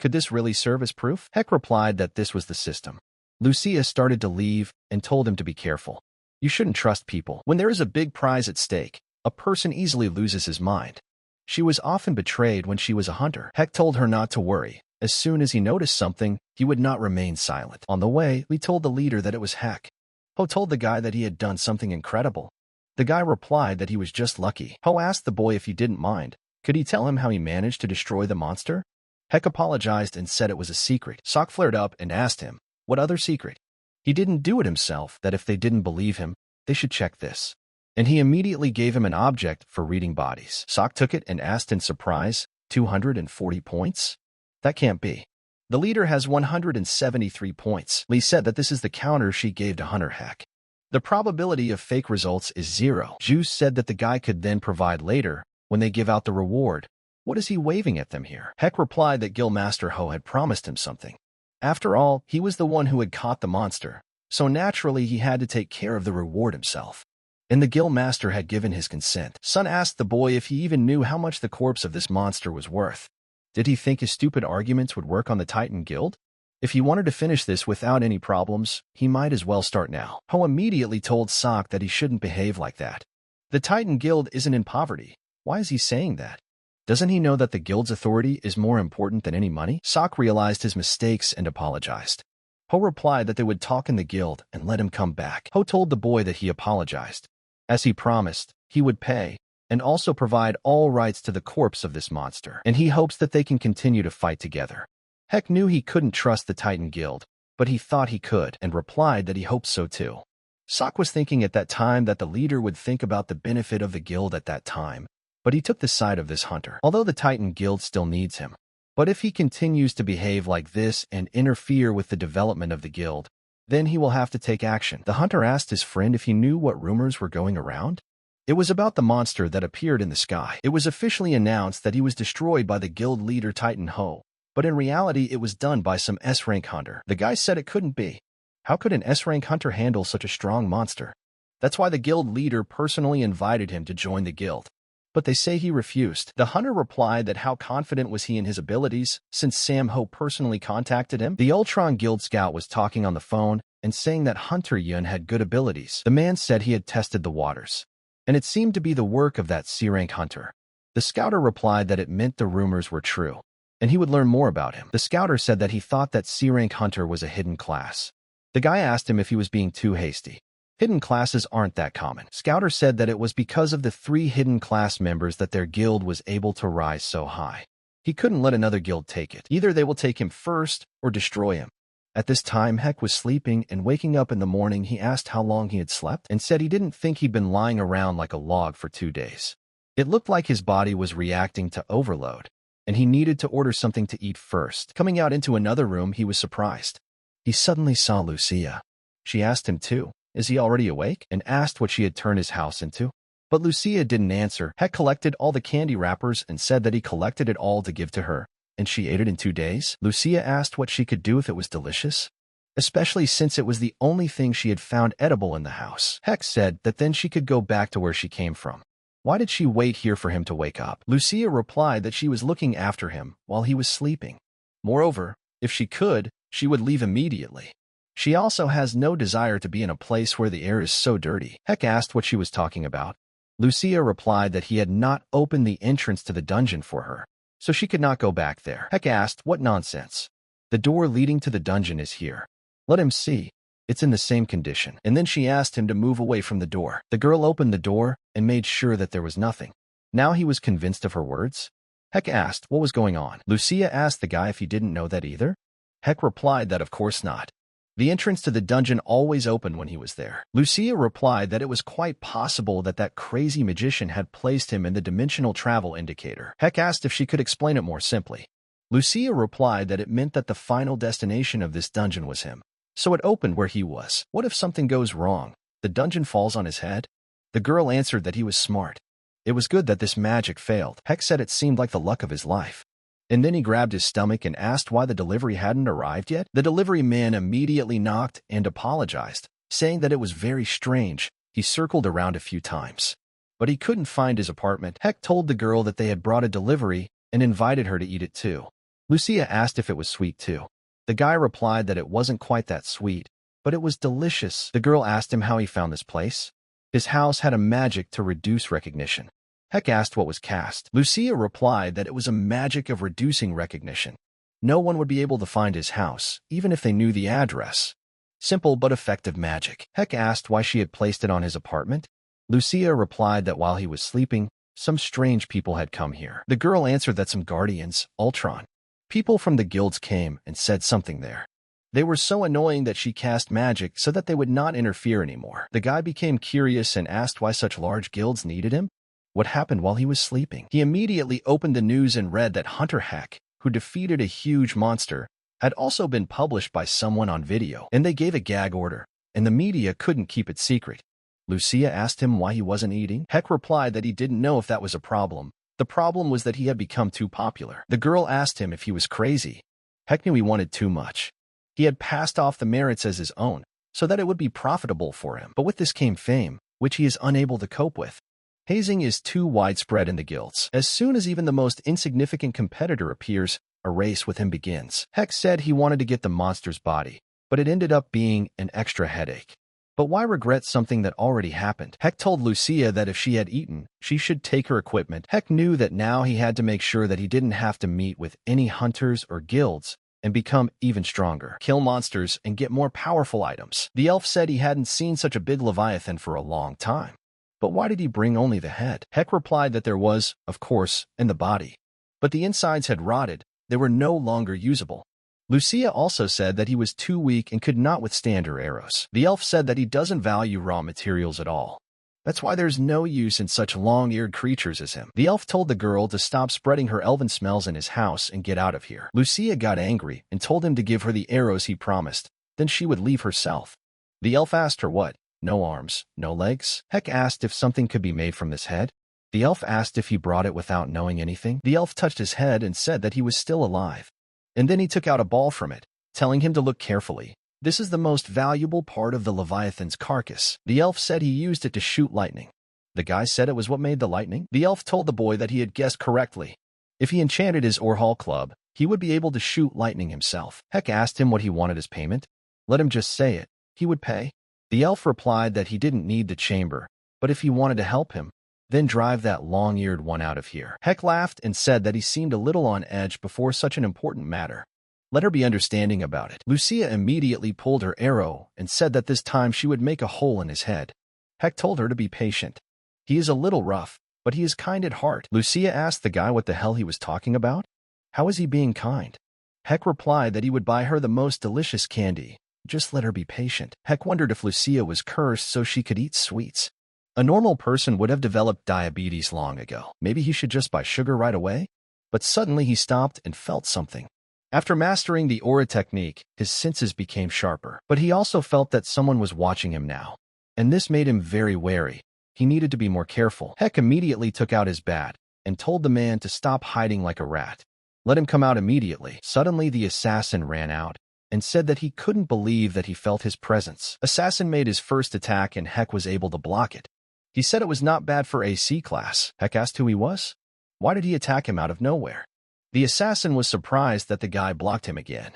Could this really serve as proof? Heck replied that this was the system. Lucia started to leave and told him to be careful. You shouldn't trust people. When there is a big prize at stake, a person easily loses his mind. She was often betrayed when she was a hunter. Heck told her not to worry. As soon as he noticed something, he would not remain silent. On the way, Lee told the leader that it was Heck. Ho told the guy that he had done something incredible. The guy replied that he was just lucky. Ho asked the boy if he didn't mind. Could he tell him how he managed to destroy the monster? Heck apologized and said it was a secret. Sok flared up and asked him, what other secret? He didn't do it himself, that if they didn't believe him, they should check this. And he immediately gave him an object for reading bodies. Sok took it and asked in surprise, 240 points? That can't be. The leader has 173 points. Lee said that this is the counter she gave to Hunter Heck. The probability of fake results is 0. Juice said that the guy could then provide later, when they give out the reward. What is he waving at them here? Heck replied that Guildmaster Ho had promised him something. After all, he was the one who had caught the monster, so naturally he had to take care of the reward himself. And the Guildmaster had given his consent. Sun asked the boy if he even knew how much the corpse of this monster was worth. Did he think his stupid arguments would work on the Titan Guild? If he wanted to finish this without any problems, he might as well start now. Ho immediately told Sok that he shouldn't behave like that. The Titan Guild isn't in poverty. Why is he saying that? Doesn't he know that the guild's authority is more important than any money? Sok realized his mistakes and apologized. Ho replied that they would talk in the guild and let him come back. Ho told the boy that he apologized. As he promised, he would pay, and also provide all rights to the corpse of this monster, and he hopes that they can continue to fight together. Heck knew he couldn't trust the Titan Guild, but he thought he could, and replied that he hoped so too. Sok was thinking at that time that the leader would think about the benefit of the guild at that time, but he took the side of this hunter, although the Titan Guild still needs him. But if he continues to behave like this and interfere with the development of the guild, then he will have to take action. The hunter asked his friend if he knew what rumors were going around. It was about the monster that appeared in the sky. It was officially announced that he was destroyed by the guild leader Titan Ho, but in reality it was done by some S-rank hunter. The guy said it couldn't be. How could an S-rank hunter handle such a strong monster? That's why the guild leader personally invited him to join the guild. But they say he refused. The hunter replied that how confident was he in his abilities, since Sam Ho personally contacted him? The Ultron Guild scout was talking on the phone and saying that Hunter Yun had good abilities. The man said he had tested the waters, and it seemed to be the work of that C-rank hunter. The scouter replied that it meant the rumors were true, and he would learn more about him. The scouter said that he thought that C-rank hunter was a hidden class. The guy asked him if he was being too hasty. Hidden classes aren't that common. Scouter said that it was because of the 3 hidden class members that their guild was able to rise so high. He couldn't let another guild take it. Either they will take him first or destroy him. At this time, Heck was sleeping, and waking up in the morning, he asked how long he had slept and said he didn't think he'd been lying around like a log for 2 days. It looked like his body was reacting to overload, and he needed to order something to eat first. Coming out into another room, he was surprised. He suddenly saw Lucia. She asked him too, "Is he already awake?" and asked what she had turned his house into. But Lucia didn't answer. Heck collected all the candy wrappers and said that he collected it all to give to her, and she ate it in 2 days. Lucia asked what she could do if it was delicious, especially since it was the only thing she had found edible in the house. Heck said that then she could go back to where she came from. Why did she wait here for him to wake up? Lucia replied that she was looking after him while he was sleeping. Moreover, if she could, she would leave immediately. She also has no desire to be in a place where the air is so dirty. Heck asked what she was talking about. Lucia replied that he had not opened the entrance to the dungeon for her, so she could not go back there. Heck asked, "What nonsense? The door leading to the dungeon is here. Let him see. It's in the same condition." And then she asked him to move away from the door. The girl opened the door and made sure that there was nothing. Now he was convinced of her words. Heck asked what was going on. Lucia asked the guy if he didn't know that either. Heck replied that of course not. The entrance to the dungeon always opened when he was there. Lucia replied that it was quite possible that that crazy magician had placed him in the dimensional travel indicator. Heck asked if she could explain it more simply. Lucia replied that it meant that the final destination of this dungeon was him, so it opened where he was. What if something goes wrong? The dungeon falls on his head? The girl answered that he was smart. It was good that this magic failed. Heck said it seemed like the luck of his life. And then he grabbed his stomach and asked why the delivery hadn't arrived yet. The delivery man immediately knocked and apologized, saying that it was very strange. He circled around a few times, but he couldn't find his apartment. Heck told the girl that they had brought a delivery and invited her to eat it too. Lucia asked if it was sweet too. The guy replied that it wasn't quite that sweet, but it was delicious. The girl asked him how he found this place. His house had a magic to reduce recognition. Heck asked what was cast. Lucia replied that it was a magic of reducing recognition. No one would be able to find his house, even if they knew the address. Simple but effective magic. Heck asked why she had placed it on his apartment. Lucia replied that while he was sleeping, some strange people had come here. The girl answered that some guardians, Ultron, people from the guilds came and said something there. They were so annoying that she cast magic so that they would not interfere anymore. The guy became curious and asked why such large guilds needed him. What happened while he was sleeping? He immediately opened the news and read that Hunter Heck, who defeated a huge monster, had also been published by someone on video, and they gave a gag order, and the media couldn't keep it secret. Lucia asked him why he wasn't eating. Heck replied that he didn't know if that was a problem. The problem was that he had become too popular. The girl asked him if he was crazy. Heck knew he wanted too much. He had passed off the merits as his own, so that it would be profitable for him. But with this came fame, which he is unable to cope with. Hazing is too widespread in the guilds. As soon as even the most insignificant competitor appears, a race with him begins. Heck said he wanted to get the monster's body, but it ended up being an extra headache. But why regret something that already happened? Heck told Lucia that if she had eaten, she should take her equipment. Heck knew that now he had to make sure that he didn't have to meet with any hunters or guilds and become even stronger, kill monsters, and get more powerful items. The elf said he hadn't seen such a big leviathan for a long time. But why did he bring only the head? Heck replied that there was, of course, in the body. But the insides had rotted. They were no longer usable. Lucia also said that he was too weak and could not withstand her arrows. The elf said that he doesn't value raw materials at all. That's why there's no use in such long-eared creatures as him. The elf told the girl to stop spreading her elven smells in his house and get out of here. Lucia got angry and told him to give her the arrows he promised, then she would leave herself. The elf asked her what? No arms, no legs? Heck asked if something could be made from this head. The elf asked if he brought it without knowing anything. The elf touched his head and said that he was still alive. And then he took out a ball from it, telling him to look carefully. This is the most valuable part of the Leviathan's carcass. The elf said he used it to shoot lightning. The guy said it was what made the lightning. The elf told the boy that he had guessed correctly. If he enchanted his Orhal club, he would be able to shoot lightning himself. Heck asked him what he wanted as payment. Let him just say it. He would pay. The elf replied that he didn't need the chamber, but if he wanted to help him, then drive that long-eared one out of here. Heck laughed and said that he seemed a little on edge before such an important matter. Let her be understanding about it. Lucia immediately pulled her arrow and said that this time she would make a hole in his head. Heck told her to be patient. He is a little rough, but he is kind at heart. Lucia asked the guy what the hell he was talking about. How is he being kind? Heck replied that he would buy her the most delicious candy. Just let her be patient. Heck wondered if Lucia was cursed so she could eat sweets. A normal person would have developed diabetes long ago. Maybe he should just buy sugar right away? But suddenly he stopped and felt something. After mastering the aura technique, his senses became sharper. But he also felt that someone was watching him now. And this made him very wary. He needed to be more careful. Heck immediately took out his bat and told the man to stop hiding like a rat. Let him come out immediately. Suddenly the assassin ran out and said that he couldn't believe that he felt his presence. Assassin made his first attack and Heck was able to block it. He said it was not bad for AC class. Heck asked who he was. Why did he attack him out of nowhere? The assassin was surprised that the guy blocked him again.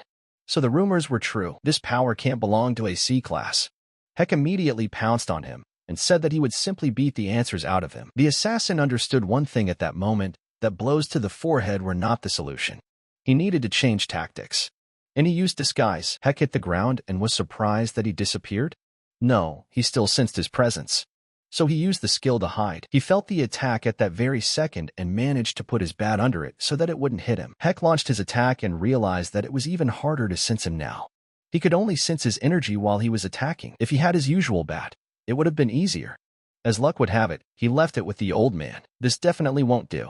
So the rumors were true. This power can't belong to a C class. Heck immediately pounced on him and said that he would simply beat the answers out of him. The assassin understood one thing at that moment, that blows to the forehead were not the solution. He needed to change tactics. And he used disguise. Heck hit the ground and was surprised that he disappeared. No, he still sensed his presence. So he used the skill to hide. He felt the attack at that very second and managed to put his bat under it so that it wouldn't hit him. Heck launched his attack and realized that it was even harder to sense him now. He could only sense his energy while he was attacking. If he had his usual bat, it would have been easier. As luck would have it, he left it with the old man. This definitely won't do.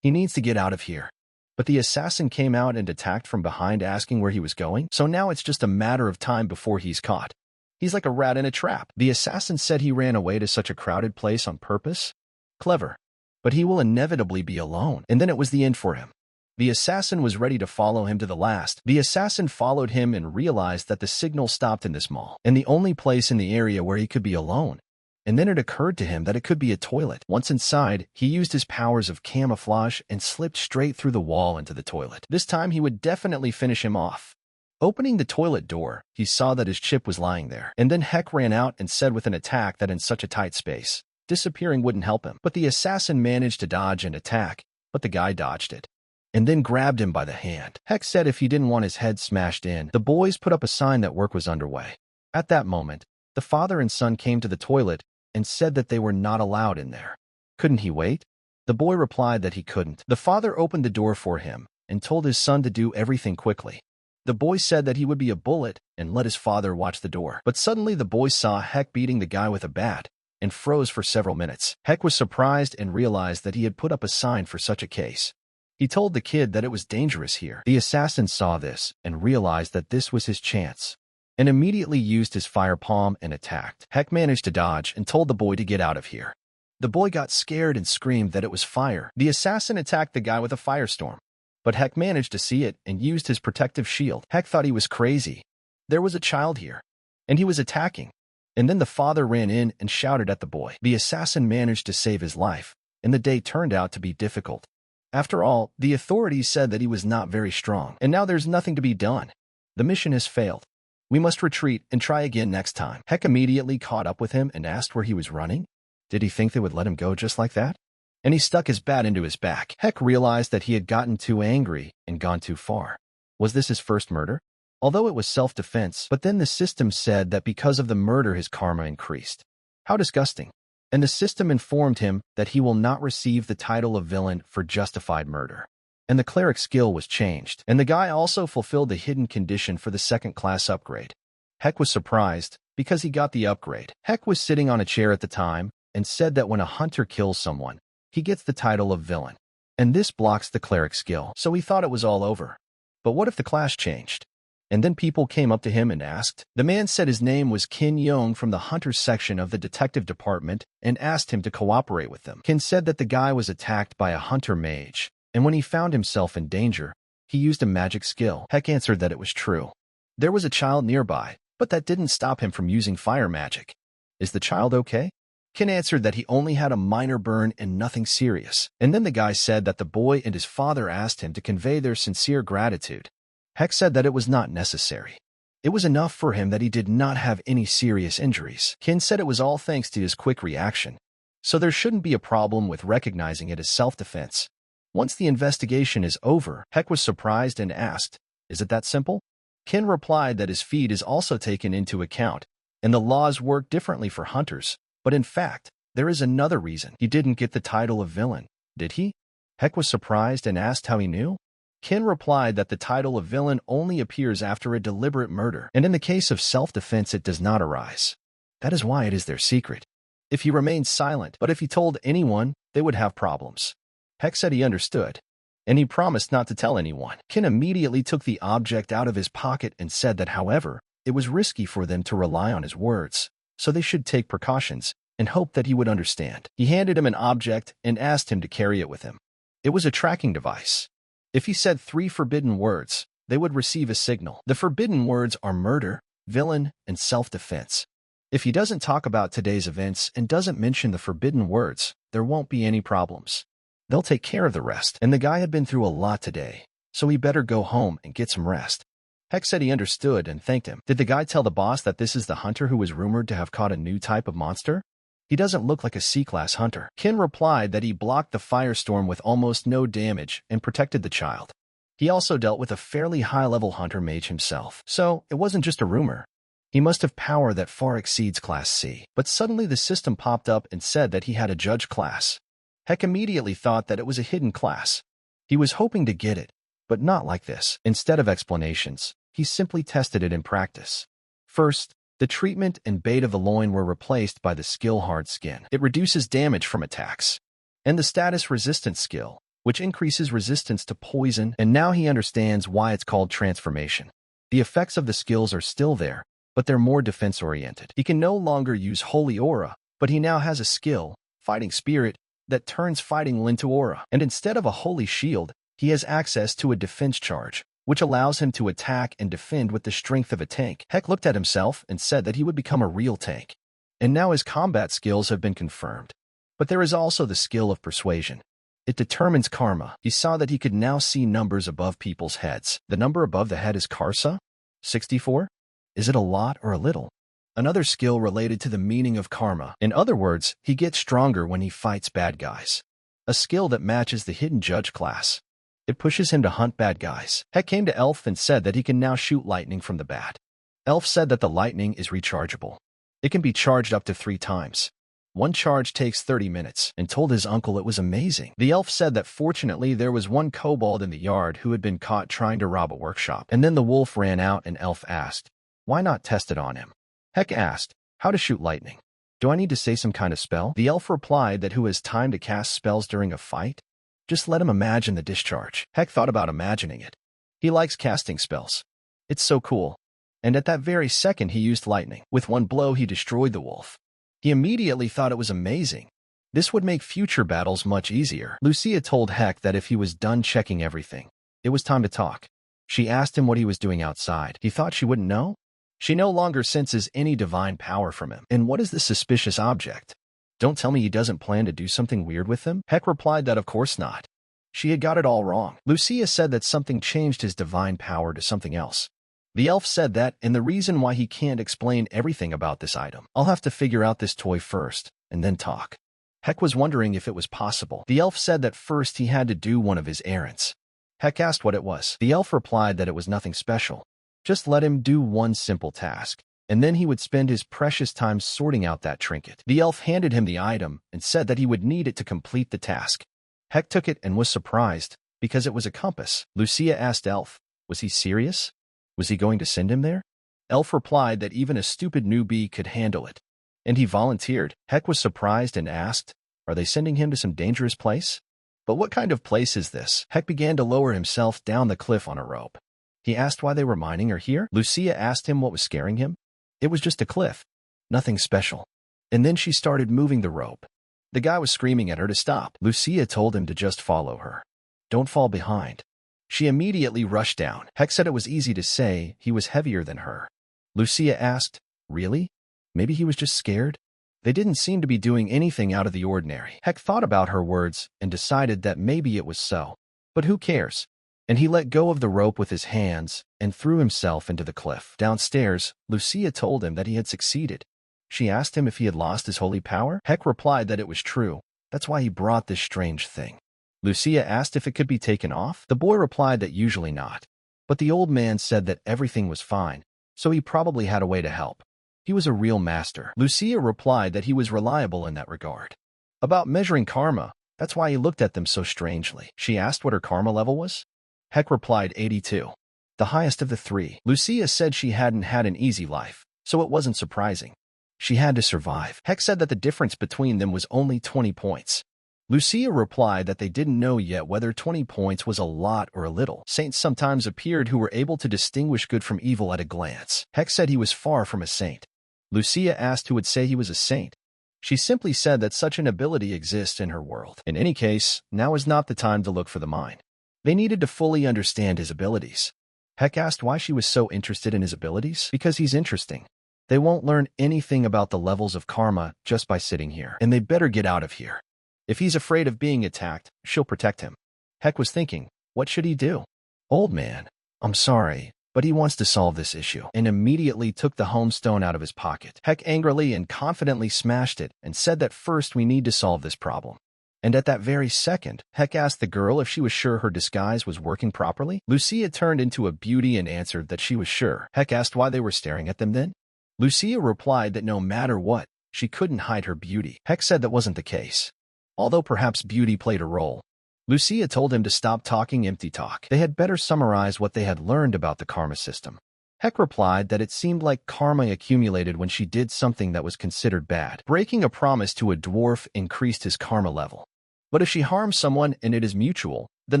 He needs to get out of here. But the assassin came out and attacked from behind asking where he was going, so now it's just a matter of time before he's caught. He's like a rat in a trap. The assassin said he ran away to such a crowded place on purpose. Clever. But he will inevitably be alone, and then it was the end for him. The assassin was ready to follow him to the last. The assassin followed him and realized that the signal stopped in this mall, and the only place in the area where he could be alone. and then it occurred to him that it could be a toilet. Once inside, he used his powers of camouflage and slipped straight through the wall into the toilet. This time he would definitely finish him off. Opening the toilet door, he saw that his chip was lying there, and then Heck ran out and said with an attack that in such a tight space, disappearing wouldn't help him. But the assassin managed to dodge and attack, but the guy dodged it, and then grabbed him by the hand. Heck said if he didn't want his head smashed in, the boys put up a sign that work was underway. At that moment, the father and son came to the toilet and said that they were not allowed in there. Couldn't he wait? The boy replied that he couldn't. The father opened the door for him and told his son to do everything quickly. The boy said that he would be a bullet and let his father watch the door. But suddenly the boy saw Heck beating the guy with a bat and froze for several minutes. Heck was surprised and realized that he had put up a sign for such a case. He told the kid that it was dangerous here. The assassin saw this and realized that this was his chance, and immediately used his fire palm and attacked. Heck managed to dodge and told the boy to get out of here. The boy got scared and screamed that it was fire. The assassin attacked the guy with a firestorm, but Heck managed to see it and used his protective shield. Heck thought he was crazy. There was a child here, and he was attacking. And then the father ran in and shouted at the boy. The assassin managed to save his life, and the day turned out to be difficult. After all, the authorities said that he was not very strong, and now there's nothing to be done. The mission has failed. We must retreat and try again next time. Heck immediately caught up with him and asked where he was running. Did he think they would let him go just like that? And he stuck his bat into his back. Heck realized that he had gotten too angry and gone too far. Was this his first murder? Although it was self-defense, but then the system said that because of the murder his karma increased. How disgusting. And the system informed him that he will not receive the title of villain for justified murder. And the cleric skill was changed, and the guy also fulfilled the hidden condition for the second-class upgrade. Heck was surprised, because he got the upgrade. Heck was sitting on a chair at the time, and said that when a hunter kills someone, he gets the title of villain. And this blocks the cleric skill, so he thought it was all over. But what if the class changed? And then people came up to him and asked. The man said his name was Kin Yong from the Hunters section of the detective department and asked him to cooperate with them. Kin said that the guy was attacked by a hunter mage, and when he found himself in danger, he used a magic skill. Heck answered that it was true. There was a child nearby, but that didn't stop him from using fire magic. Is the child okay? Kin answered that he only had a minor burn and nothing serious. And then the guy said that the boy and his father asked him to convey their sincere gratitude. Heck said that it was not necessary. It was enough for him that he did not have any serious injuries. Kin said it was all thanks to his quick reaction, so there shouldn't be a problem with recognizing it as self-defense. Once the investigation is over, Heck was surprised and asked, "Is it that simple?" Kin replied that his feed is also taken into account, and the laws work differently for hunters. But in fact, there is another reason he didn't get the title of villain, did he? Heck was surprised and asked how he knew. Kin replied that the title of villain only appears after a deliberate murder, and in the case of self-defense it does not arise. That is why it is their secret. If he remained silent, but if he told anyone, they would have problems. Heck said he understood, and he promised not to tell anyone. Kin immediately took the object out of his pocket and said that, however, it was risky for them to rely on his words, so they should take precautions and hope that he would understand. He handed him an object and asked him to carry it with him. It was a tracking device. If he said 3 forbidden words, they would receive a signal. The forbidden words are murder, villain, and self-defense. If he doesn't talk about today's events and doesn't mention the forbidden words, there won't be any problems. They'll take care of the rest. And the guy had been through a lot today, so he better go home and get some rest. Heck said he understood and thanked him. Did the guy tell the boss that this is the hunter who was rumored to have caught a new type of monster? He doesn't look like a C-class hunter. Kin replied that he blocked the firestorm with almost no damage and protected the child. He also dealt with a fairly high-level hunter mage himself, so it wasn't just a rumor. He must have power that far exceeds Class C. But suddenly the system popped up and said that he had a judge class. Heck immediately thought that it was a hidden class. He was hoping to get it, but not like this. Instead of explanations, he simply tested it in practice. First, the treatment and bait of the loin were replaced by the skill hard skin. It reduces damage from attacks. And the status resistance skill, which increases resistance to poison, and now he understands why it's called transformation. The effects of the skills are still there, but they're more defense-oriented. He can no longer use Holy Aura, but he now has a skill, Fighting Spirit, that turns fighting into aura. And instead of a holy shield, he has access to a defense charge, which allows him to attack and defend with the strength of a tank. Heck looked at himself and said that he would become a real tank. and now his combat skills have been confirmed. But there is also the skill of persuasion. It determines karma. He saw that he could now see numbers above people's heads. The number above the head is Karsa? 64? Is it a lot or a little? Another skill related to the meaning of karma. In other words, he gets stronger when he fights bad guys. A skill that matches the hidden judge class. It pushes him to hunt bad guys. Heck came to Elf and said that he can now shoot lightning from the bat. Elf said that the lightning is rechargeable. It can be charged up to 3 times. One charge takes 30 minutes, and told his uncle it was amazing. The elf said that fortunately there was one kobold in the yard who had been caught trying to rob a workshop. And then the wolf ran out and Elf asked, why not test it on him? Heck asked, how to shoot lightning. Do I need to say some kind of spell? The elf replied that who has time to cast spells during a fight? Just let him imagine the discharge. Heck thought about imagining it. He likes casting spells. It's so cool. And at that very second he used lightning. With one blow he destroyed the wolf. He immediately thought it was amazing. This would make future battles much easier. Lucia told Heck that if he was done checking everything, it was time to talk. She asked him what he was doing outside. He thought she wouldn't know. She no longer senses any divine power from him. And what is this suspicious object? Don't tell me he doesn't plan to do something weird with him? Heck replied that of course not. She had got it all wrong. Lucia said that something changed his divine power to something else. The elf said that, and the reason why he can't explain everything about this item. I'll have to figure out this toy first, and then talk. Heck was wondering if it was possible. The elf said that first he had to do one of his errands. Heck asked what it was. The elf replied that it was nothing special. Just let him do one simple task, and then he would spend his precious time sorting out that trinket. The elf handed him the item and said that he would need it to complete the task. Heck took it and was surprised, because it was a compass. Lucia asked Elf, was he serious? Was he going to send him there? Elf replied that even a stupid newbie could handle it. And he volunteered. Heck was surprised and asked, are they sending him to some dangerous place? But what kind of place is this? Heck began to lower himself down the cliff on a rope. He asked why they were mining her here. Lucia asked him what was scaring him. It was just a cliff. Nothing special. And then she started moving the rope. The guy was screaming at her to stop. Lucia told him to just follow her. Don't fall behind. She immediately rushed down. Heck said it was easy to say he was heavier than her. Lucia asked, really? Maybe he was just scared? They didn't seem to be doing anything out of the ordinary. Heck thought about her words and decided that maybe it was so. But who cares? And he let go of the rope with his hands and threw himself into the cliff. Downstairs, Lucia told him that he had succeeded. She asked him if he had lost his holy power. Heck replied that it was true. That's why he brought this strange thing. Lucia asked if it could be taken off. The boy replied that usually not. But the old man said that everything was fine, so he probably had a way to help. He was a real master. Lucia replied that he was reliable in that regard. About measuring karma, that's why he looked at them so strangely. She asked what her karma level was. Heck replied 82. The highest of the 3. Lucia said she hadn't had an easy life, so it wasn't surprising. She had to survive. Heck said that the difference between them was only 20 points. Lucia replied that they didn't know yet whether 20 points was a lot or a little. Saints sometimes appeared who were able to distinguish good from evil at a glance. Heck said he was far from a saint. Lucia asked who would say he was a saint. She simply said that such an ability exists in her world. In any case, now is not the time to look for the mine. They needed to fully understand his abilities. Heck asked why she was so interested in his abilities. Because he's interesting. They won't learn anything about the levels of karma just by sitting here, and they better get out of here. If he's afraid of being attacked, she'll protect him. Heck was thinking, what should he do? Old man, I'm sorry, but he wants to solve this issue, and immediately took the homestone out of his pocket. Heck angrily and confidently smashed it and said that first we need to solve this problem. And at that very second, Heck asked the girl if she was sure her disguise was working properly. Lucia turned into a beauty and answered that she was sure. Heck asked why they were staring at them then. Lucia replied that no matter what, she couldn't hide her beauty. Heck said that wasn't the case. Although perhaps beauty played a role. Lucia told him to stop talking empty talk. They had better summarize what they had learned about the karma system. Heck replied that it seemed like karma accumulated when she did something that was considered bad. Breaking a promise to a dwarf increased his karma level. But if she harms someone and it is mutual, then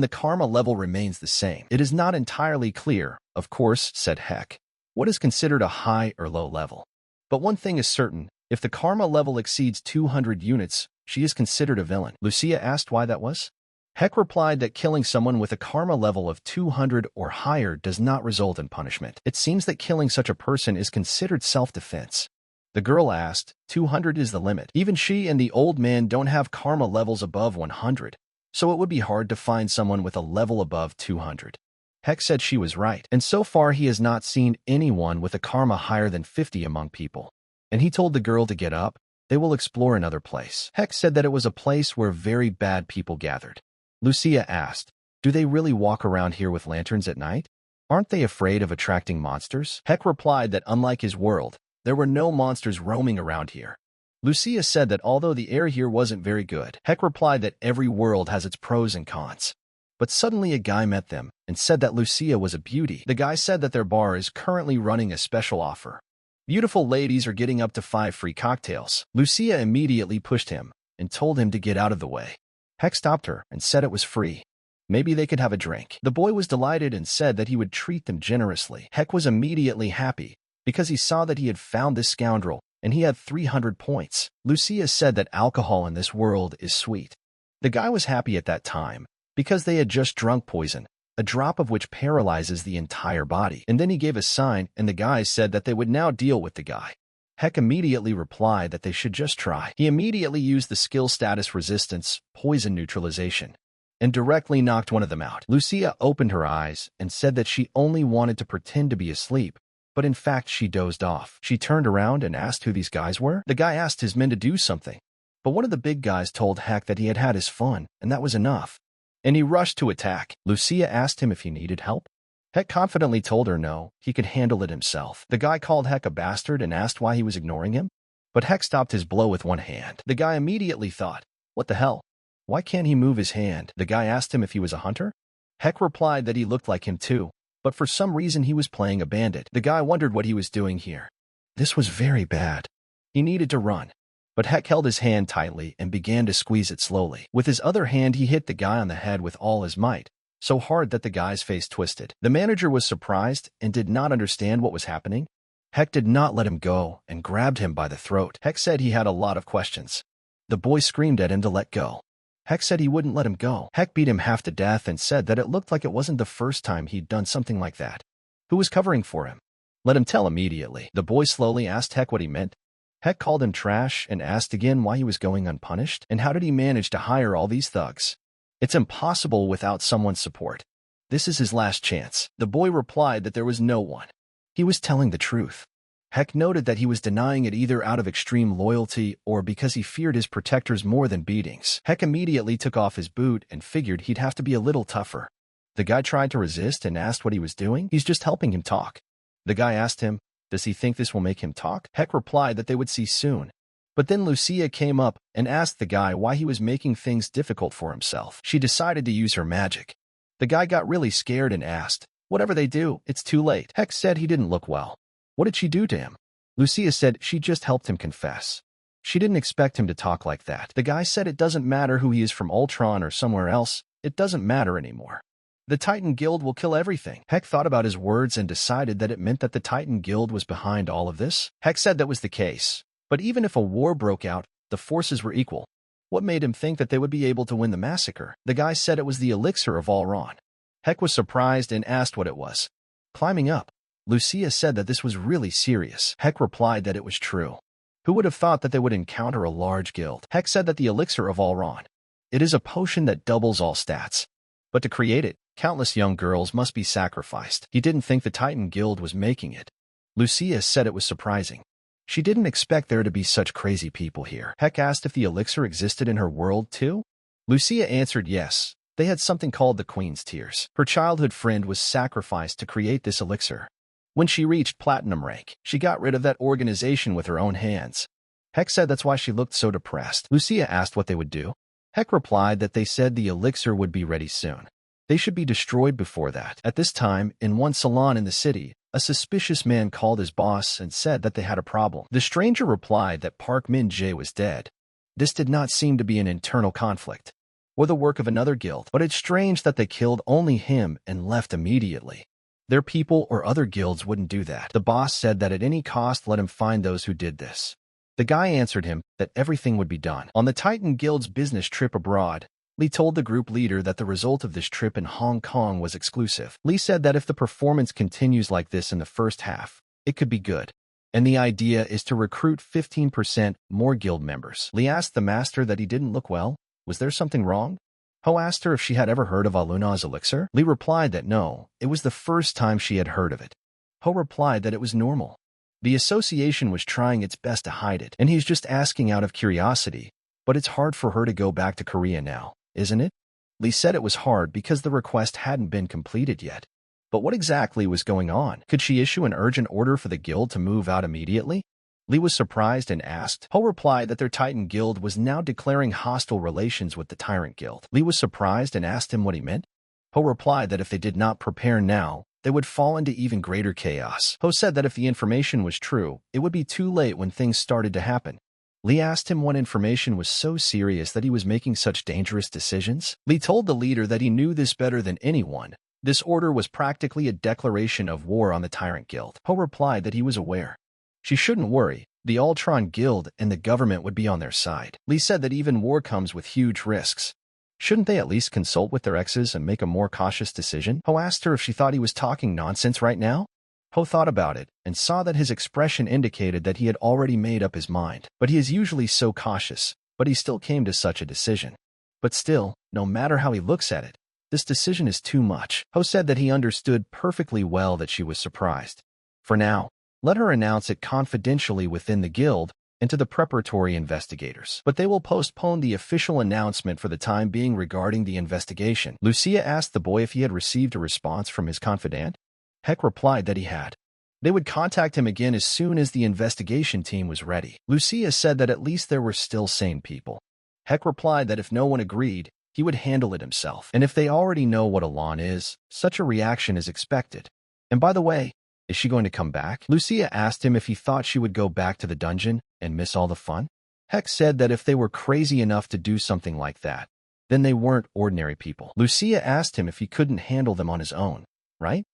the karma level remains the same. It is not entirely clear, of course, said Heck, what is considered a high or low level. But one thing is certain, if the karma level exceeds 200 units, she is considered a villain. Lucia asked why that was. Heck replied that killing someone with a karma level of 200 or higher does not result in punishment. It seems that killing such a person is considered self-defense. The girl asked. 200 is the limit. Even she and the old man don't have karma levels above 100, so it would be hard to find someone with a level above 200. Heck said she was right, and so far he has not seen anyone with a karma higher than 50 among people. And he told the girl to get up. They will explore another place. Heck said that it was a place where very bad people gathered. Lucia asked, do they really walk around here with lanterns at night? Aren't they afraid of attracting monsters? Heck replied that unlike his world, there were no monsters roaming around here. Lucia said that although the air here wasn't very good, Heck replied that every world has its pros and cons. But suddenly a guy met them and said that Lucia was a beauty. The guy said that their bar is currently running a special offer. Beautiful ladies are getting up to 5 free cocktails. Lucia immediately pushed him and told him to get out of the way. Heck stopped her and said it was free. Maybe they could have a drink. The boy was delighted and said that he would treat them generously. Heck was immediately happy because he saw that he had found this scoundrel and he had 300 points. Lucia said that alcohol in this world is sweet. The guy was happy at that time because they had just drunk poison, a drop of which paralyzes the entire body. And then he gave a sign and the guys said that they would now deal with the guy. Heck immediately replied that they should just try. He immediately used the skill status resistance, poison neutralization, and directly knocked one of them out. Lucia opened her eyes and said that she only wanted to pretend to be asleep, but in fact she dozed off. She turned around and asked who these guys were. The guy asked his men to do something, but one of the big guys told Heck that he had had his fun, and that was enough. And he rushed to attack. Lucia asked him if he needed help. Heck confidently told her no, he could handle it himself. The guy called Heck a bastard and asked why he was ignoring him, but Heck stopped his blow with one hand. The guy immediately thought, what the hell? Why can't he move his hand? The guy asked him if he was a hunter. Heck replied that he looked like him too, but for some reason he was playing a bandit. The guy wondered what he was doing here. This was very bad. He needed to run, but Heck held his hand tightly and began to squeeze it slowly. With his other hand he hit the guy on the head with all his might, so hard that the guy's face twisted. The manager was surprised and did not understand what was happening. Heck did not let him go and grabbed him by the throat. Heck said he had a lot of questions. The boy screamed at him to let go. Heck said he wouldn't let him go. Heck beat him half to death and said that it looked like it wasn't the first time he'd done something like that. Who was covering for him? Let him tell immediately. The boy slowly asked Heck what he meant. Heck called him trash and asked again why he was going unpunished and how did he manage to hire all these thugs. It's impossible without someone's support. This is his last chance. The boy replied that there was no one. He was telling the truth. Heck noted that he was denying it either out of extreme loyalty or because he feared his protectors more than beatings. Heck immediately took off his boot and figured he'd have to be a little tougher. The guy tried to resist and asked what he was doing. He's just helping him talk. The guy asked him, does he think this will make him talk? Heck replied that they would see soon. But then Lucia came up and asked the guy why he was making things difficult for himself. She decided to use her magic. The guy got really scared and asked, whatever they do, it's too late. Heck said he didn't look well. What did she do to him? Lucia said she just helped him confess. She didn't expect him to talk like that. The guy said it doesn't matter who he is from Ultron or somewhere else. It doesn't matter anymore. The Titan Guild will kill everything. Heck thought about his words and decided that it meant that the Titan Guild was behind all of this. Heck said that was the case. But even if a war broke out, the forces were equal. What made him think that they would be able to win the massacre? The guy said it was the elixir of Alarin. Heck was surprised and asked what it was. Climbing up. Lucia said that this was really serious. Heck replied that it was true. Who would have thought that they would encounter a large guild? Heck said that the elixir of Alarin. It is a potion that doubles all stats. But to create it, countless young girls must be sacrificed. He didn't think the Titan Guild was making it. Lucia said it was surprising. She didn't expect there to be such crazy people here. Heck asked if the elixir existed in her world too. Lucia answered yes. They had something called the Queen's Tears. Her childhood friend was sacrificed to create this elixir. When she reached platinum rank, she got rid of that organization with her own hands. Heck said that's why she looked so depressed. Lucia asked what they would do. Heck replied that they said the elixir would be ready soon. They should be destroyed before that. At this time, in one salon in the city, a suspicious man called his boss and said that they had a problem. The stranger replied that Park Min-jae was dead. This did not seem to be an internal conflict or the work of another guild, but it's strange that they killed only him and left immediately. Their people or other guilds wouldn't do that. The boss said that at any cost let him find those who did this. The guy answered him that everything would be done. On the Titan Guild's business trip abroad, Lee told the group leader that the result of this trip in Hong Kong was exclusive. Lee said that if the performance continues like this in the first half, it could be good. and the idea is to recruit 15% more guild members. Lee asked the master that he didn't look well. Was there something wrong? Ho asked her if she had ever heard of Aluna's elixir. Lee replied that no, it was the first time she had heard of it. Ho replied that it was normal. The association was trying its best to hide it, and he's just asking out of curiosity, but it's hard for her to go back to Korea now, isn't it? Lee said it was hard because the request hadn't been completed yet. But what exactly was going on? Could she issue an urgent order for the guild to move out immediately? Lee was surprised and asked. Ho replied that their Titan guild was now declaring hostile relations with the Tyrant guild. Lee was surprised and asked him what he meant. Ho replied that if they did not prepare now, they would fall into even greater chaos. Ho said that if the information was true, it would be too late when things started to happen. Lee asked him what information was so serious that he was making such dangerous decisions. Lee told the leader that he knew this better than anyone. This order was practically a declaration of war on the Tyrant Guild. Ho replied that he was aware. She shouldn't worry. The Ultron Guild and the government would be on their side. Lee said that even war comes with huge risks. Shouldn't they at least consult with their exes and make a more cautious decision? Ho asked her if she thought he was talking nonsense right now. Ho thought about it and saw that his expression indicated that he had already made up his mind. But he is usually so cautious, but he still came to such a decision. But still, no matter how he looks at it, this decision is too much. Ho said that he understood perfectly well that she was surprised. For now, let her announce it confidentially within the guild and to the preparatory investigators. But they will postpone the official announcement for the time being regarding the investigation. Lucia asked the boy if he had received a response from his confidant. Heck replied that he had. They would contact him again as soon as the investigation team was ready. Lucia said that at least there were still sane people. Heck replied that if no one agreed, he would handle it himself. And if they already know what Elan is, such a reaction is expected. And by the way, is she going to come back? Lucia asked him if he thought she would go back to the dungeon and miss all the fun. Heck said that if they were crazy enough to do something like that, then they weren't ordinary people. Lucia asked him if he couldn't handle them on his own, right?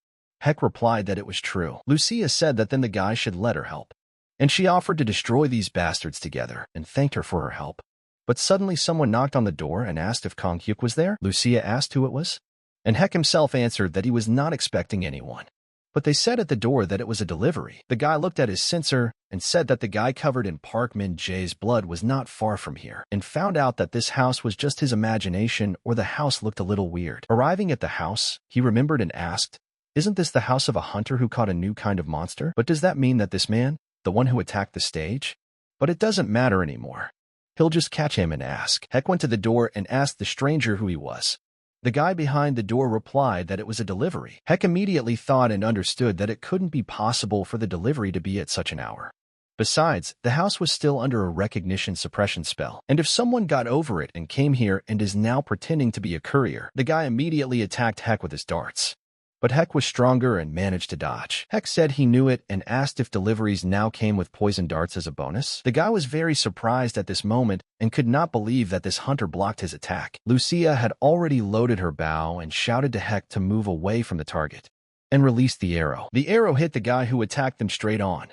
Heck replied that it was true. Lucia said that then the guy should let her help. And she offered to destroy these bastards together and thanked her for her help. But suddenly someone knocked on the door and asked if Kong Hyuk was there. Lucia asked who it was. And Heck himself answered that he was not expecting anyone. But they said at the door that it was a delivery. The guy looked at his sensor and said that the guy covered in Park Min-jae's blood was not far from here, and found out that this house was just his imagination or the house looked a little weird. Arriving at the house, he remembered and asked, "Isn't this the house of a hunter who caught a new kind of monster? But does that mean that this man, the one who attacked the stage? But it doesn't matter anymore. He'll just catch him and ask." Heck went to the door and asked the stranger who he was. The guy behind the door replied that it was a delivery. Heck immediately thought and understood that it couldn't be possible for the delivery to be at such an hour. Besides, the house was still under a recognition suppression spell, and if someone got over it and came here and is now pretending to be a courier, the guy immediately attacked Heck with his darts. But Heck was stronger and managed to dodge. Heck said he knew it and asked if deliveries now came with poison darts as a bonus. The guy was very surprised at this moment and could not believe that this hunter blocked his attack. Lucia had already loaded her bow and shouted to Heck to move away from the target and released the arrow. The arrow hit the guy who attacked them straight on.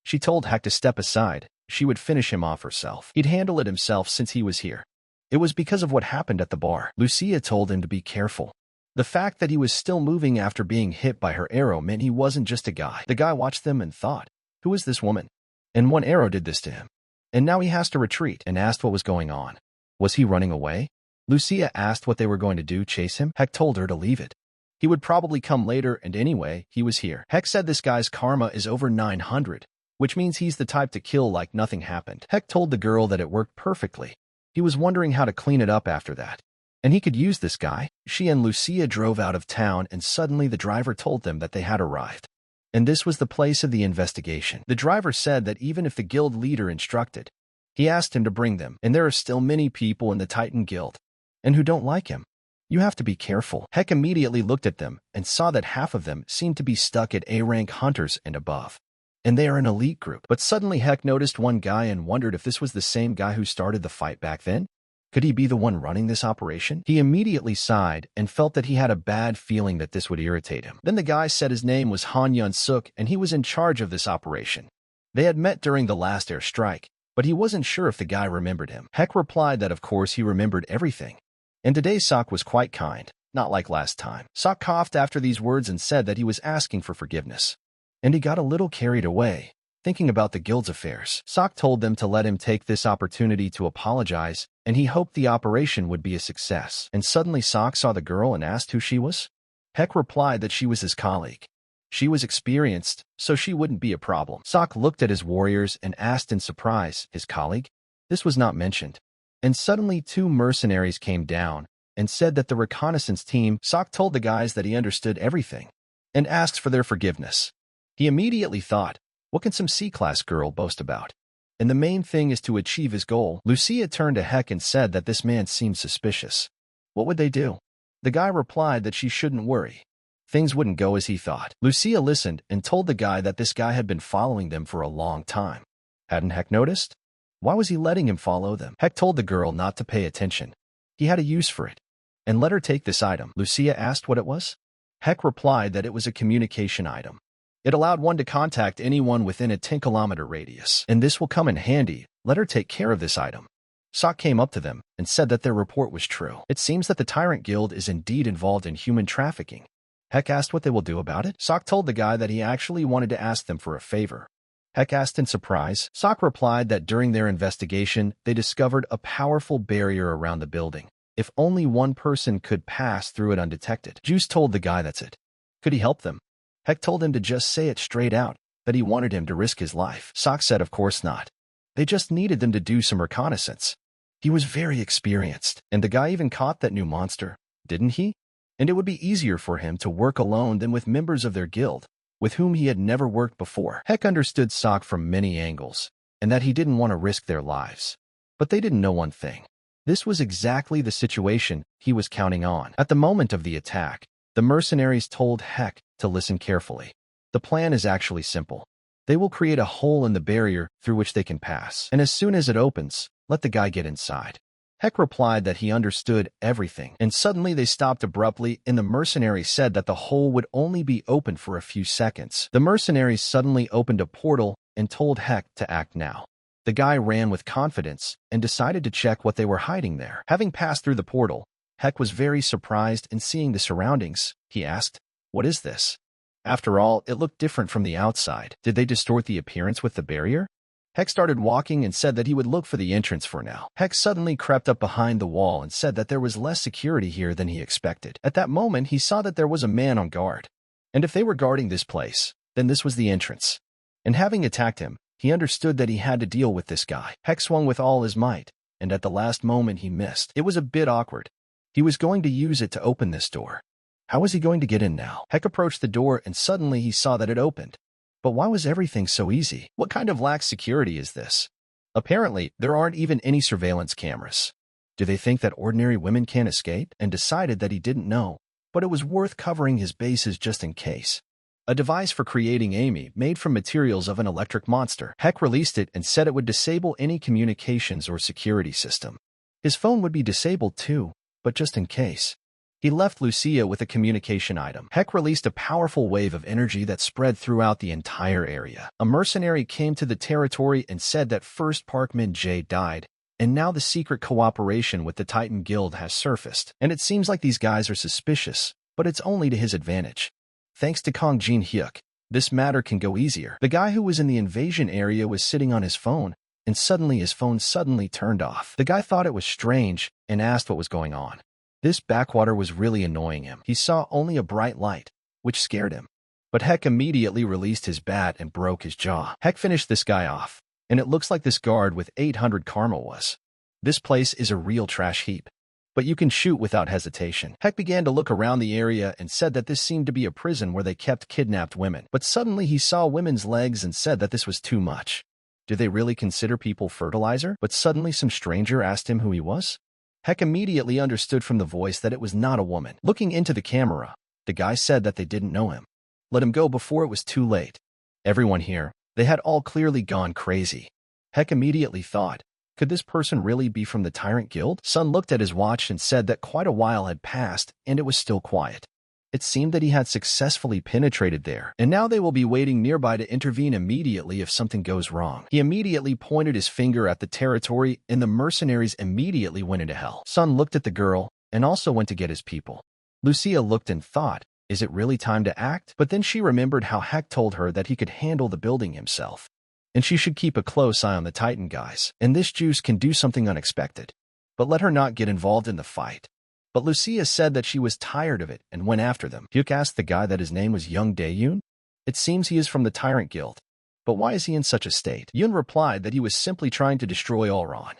She told Heck to step aside. She would finish him off herself. He'd handle it himself since he was here. It was because of what happened at the bar. Lucia told him to be careful. The fact that he was still moving after being hit by her arrow meant he wasn't just a guy. The guy watched them and thought, who is this woman? And one arrow did this to him. And now he has to retreat, and asked what was going on. Was he running away? Lucia asked what they were going to do, chase him. Heck told her to leave it. He would probably come later, and anyway, he was here. Heck said this guy's karma is over 900, which means he's the type to kill like nothing happened. Heck told the girl that it worked perfectly. He was wondering how to clean it up after that. And he could use this guy. She and Lucia drove out of town, and suddenly the driver told them that they had arrived. And this was the place of the investigation. The driver said that even if the guild leader instructed, he asked him to bring them, and there are still many people in the Titan Guild, and who don't like him. You have to be careful. Heck immediately looked at them and saw that half of them seemed to be stuck at A-rank hunters and above. And they are an elite group. But suddenly Heck noticed one guy and wondered if this was the same guy who started the fight back then. Could he be the one running this operation? He immediately sighed and felt that he had a bad feeling that this would irritate him. Then the guy said his name was Han Yun-suk and he was in charge of this operation. They had met during the last airstrike, but he wasn't sure if the guy remembered him. Heck replied that of course he remembered everything. And today Sok was quite kind, not like last time. Sok coughed after these words and said that he was asking for forgiveness. And he got a little carried away. Thinking about the guild's affairs, Sok told them to let him take this opportunity to apologize, and he hoped the operation would be a success. And suddenly Sok saw the girl and asked who she was. Heck replied that she was his colleague. She was experienced, so she wouldn't be a problem. Sok looked at his warriors and asked in surprise, his colleague? This was not mentioned. And suddenly 2 mercenaries came down and said that the reconnaissance team. Sok told the guys that he understood everything and asked for their forgiveness. He immediately thought, what can some C-class girl boast about? And the main thing is to achieve his goal. Lucia turned to Heck and said that this man seemed suspicious. What would they do? The guy replied that she shouldn't worry. Things wouldn't go as he thought. Lucia listened and told the guy that this guy had been following them for a long time. Hadn't Heck noticed? Why was he letting him follow them? Heck told the girl not to pay attention. He had a use for it. And let her take this item. Lucia asked what it was. Heck replied that it was a communication item. It allowed one to contact anyone within a 10-kilometer radius. And this will come in handy. Let her take care of this item. Sok came up to them and said that their report was true. It seems that the Tyrant Guild is indeed involved in human trafficking. Heck asked what they will do about it. Sok told the guy that he actually wanted to ask them for a favor. Heck asked in surprise. Sok replied that during their investigation, they discovered a powerful barrier around the building. If only one person could pass through it undetected. Juice told the guy that's it. Could he help them? Heck told him to just say it straight out, that he wanted him to risk his life. Sok said of course not. They just needed them to do some reconnaissance. He was very experienced, and the guy even caught that new monster, didn't he? And it would be easier for him to work alone than with members of their guild, with whom he had never worked before. Heck understood Sok from many angles, and that he didn't want to risk their lives. But they didn't know one thing. This was exactly the situation he was counting on. At the moment of the attack, the mercenaries told Heck to listen carefully. The plan is actually simple. They will create a hole in the barrier through which they can pass, and as soon as it opens, let the guy get inside. Heck replied that he understood everything, and suddenly they stopped abruptly, and the mercenary said that the hole would only be open for a few seconds. The mercenaries suddenly opened a portal and told Heck to act now. The guy ran with confidence and decided to check what they were hiding there. Having passed through the portal, Heck was very surprised in seeing the surroundings. He asked, "What is this?" After all, it looked different from the outside. Did they distort the appearance with the barrier? Heck started walking and said that he would look for the entrance for now. Heck suddenly crept up behind the wall and said that there was less security here than he expected. At that moment, he saw that there was a man on guard. And if they were guarding this place, then this was the entrance. And having attacked him, he understood that he had to deal with this guy. Heck swung with all his might, and at the last moment he missed. It was a bit awkward. He was going to use it to open this door. How was he going to get in now? Heck approached the door and suddenly he saw that it opened. But why was everything so easy? What kind of lax security is this? Apparently, there aren't even any surveillance cameras. Do they think that ordinary women can't escape? And decided that he didn't know, but it was worth covering his bases just in case. A device for creating Amy made from materials of an electric monster. Heck released it and said it would disable any communications or security system. His phone would be disabled too, but just in case. He left Lucia with a communication item. Heck released a powerful wave of energy that spread throughout the entire area. A mercenary came to the territory and said that first Parkman J died, and now the secret cooperation with the Titan Guild has surfaced. And it seems like these guys are suspicious, but it's only to his advantage. Thanks to Kong Jin Hyuk, this matter can go easier. The guy who was in the invasion area was sitting on his phone, and suddenly his phone turned off. The guy thought it was strange and asked what was going on. This backwater was really annoying him. He saw only a bright light, which scared him. But Heck immediately released his bat and broke his jaw. Heck finished this guy off, and it looks like this guard with 800 karma was. This place is a real trash heap. But you can shoot without hesitation. Heck began to look around the area and said that this seemed to be a prison where they kept kidnapped women. But suddenly he saw women's legs and said that this was too much. Do they really consider people fertilizer? But suddenly some stranger asked him who he was. Heck immediately understood from the voice that it was not a woman. Looking into the camera, the guy said that they didn't know him. Let him go before it was too late. Everyone here, they had all clearly gone crazy. Heck immediately thought, could this person really be from the Tyrant Guild? Sun looked at his watch and said that quite a while had passed and it was still quiet. It seemed that he had successfully penetrated there, and now they will be waiting nearby to intervene immediately if something goes wrong. He immediately pointed his finger at the territory, and the mercenaries immediately went into hell. Sun looked at the girl and also went to get his people. Lucia looked and thought, is it really time to act? But then she remembered how Heck told her that he could handle the building himself. and she should keep a close eye on the Titan guys, and this juice can do something unexpected. But let her not get involved in the fight. But Lucia said that she was tired of it and went after them. Hyuk asked the guy that his name was Young Dae-yoon. It seems he is from the Tyrant Guild. But why is he in such a state? Yoon replied that he was simply trying to destroy Allron.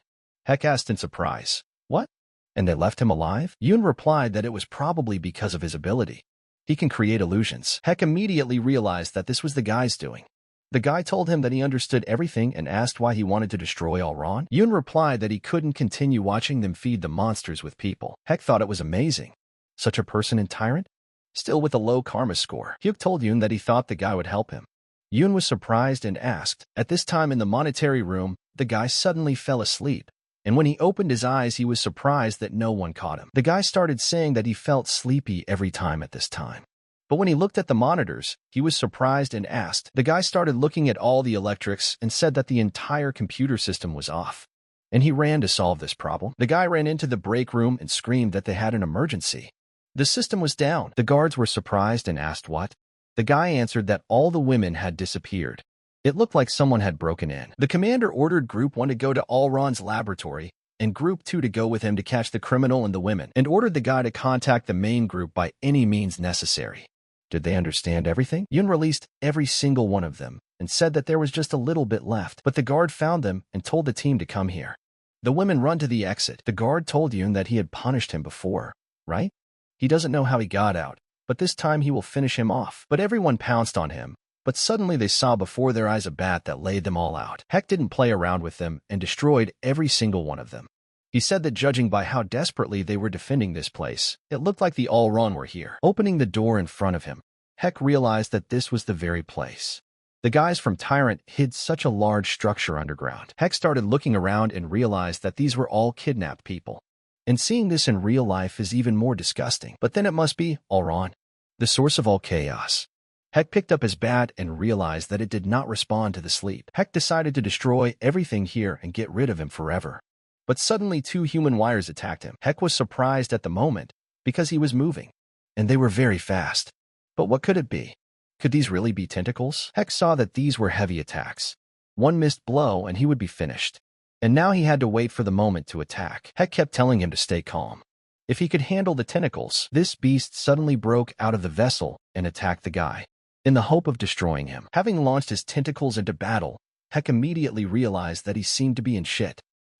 Hek asked in surprise, "What? And they left him alive?" Yoon replied that it was probably because of his ability. He can create illusions. Hek immediately realized that this was the guy's doing. The guy told him that he understood everything and asked why he wanted to destroy Allron. Yoon replied that he couldn't continue watching them feed the monsters with people. Hek thought it was amazing. Such a person in Tyrant? Still with a low karma score. Hyuk told Yoon that he thought the guy would help him. Yoon was surprised and asked. At this time in the monetary room, the guy suddenly fell asleep. And when he opened his eyes, he was surprised that no one caught him. The guy started saying that he felt sleepy every time at this time. But when he looked at the monitors, he was surprised and asked. The guy started looking at all the electrics and said that the entire computer system was off. And he ran to solve this problem. The guy ran into the break room and screamed that they had an emergency. The system was down. The guards were surprised and asked what. The guy answered that all the women had disappeared. It looked like someone had broken in. The commander ordered Group 1 to go to Allron's laboratory and Group 2 to go with him to catch the criminal and the women, and ordered the guy to contact the main group by any means necessary. Did they understand everything? Yoon released every single one of them and said that there was just a little bit left, but the guard found them and told the team to come here. The women run to the exit. The guard told Yoon that he had punished him before, right? He doesn't know how he got out, but this time he will finish him off. But everyone pounced on him. But suddenly they saw before their eyes a bat that laid them all out. Hek didn't play around with them and destroyed every single one of them. He said that judging by how desperately they were defending this place, it looked like the Allron were here. Opening the door in front of him, Hek realized that this was the very place. The guys from Tyrant hid such a large structure underground. Hek started looking around and realized that these were all kidnapped people. And seeing this in real life is even more disgusting. But then it must be Allron, the source of all chaos. Hek picked up his bat and realized that it did not respond to the sleep. Hek decided to destroy everything here and get rid of him forever. But suddenly 2 human wires attacked him. Hek was surprised at the moment because he was moving, and they were very fast. But what could it be? Could these really be tentacles? Hek saw that these were heavy attacks. One missed blow and he would be finished. And now he had to wait for the moment to attack. Hek kept telling him to stay calm. If he could handle the tentacles, this beast suddenly broke out of the vessel and attacked the guy, in the hope of destroying him. Having launched his tentacles into battle, Hek immediately realized that he seemed to be in shit.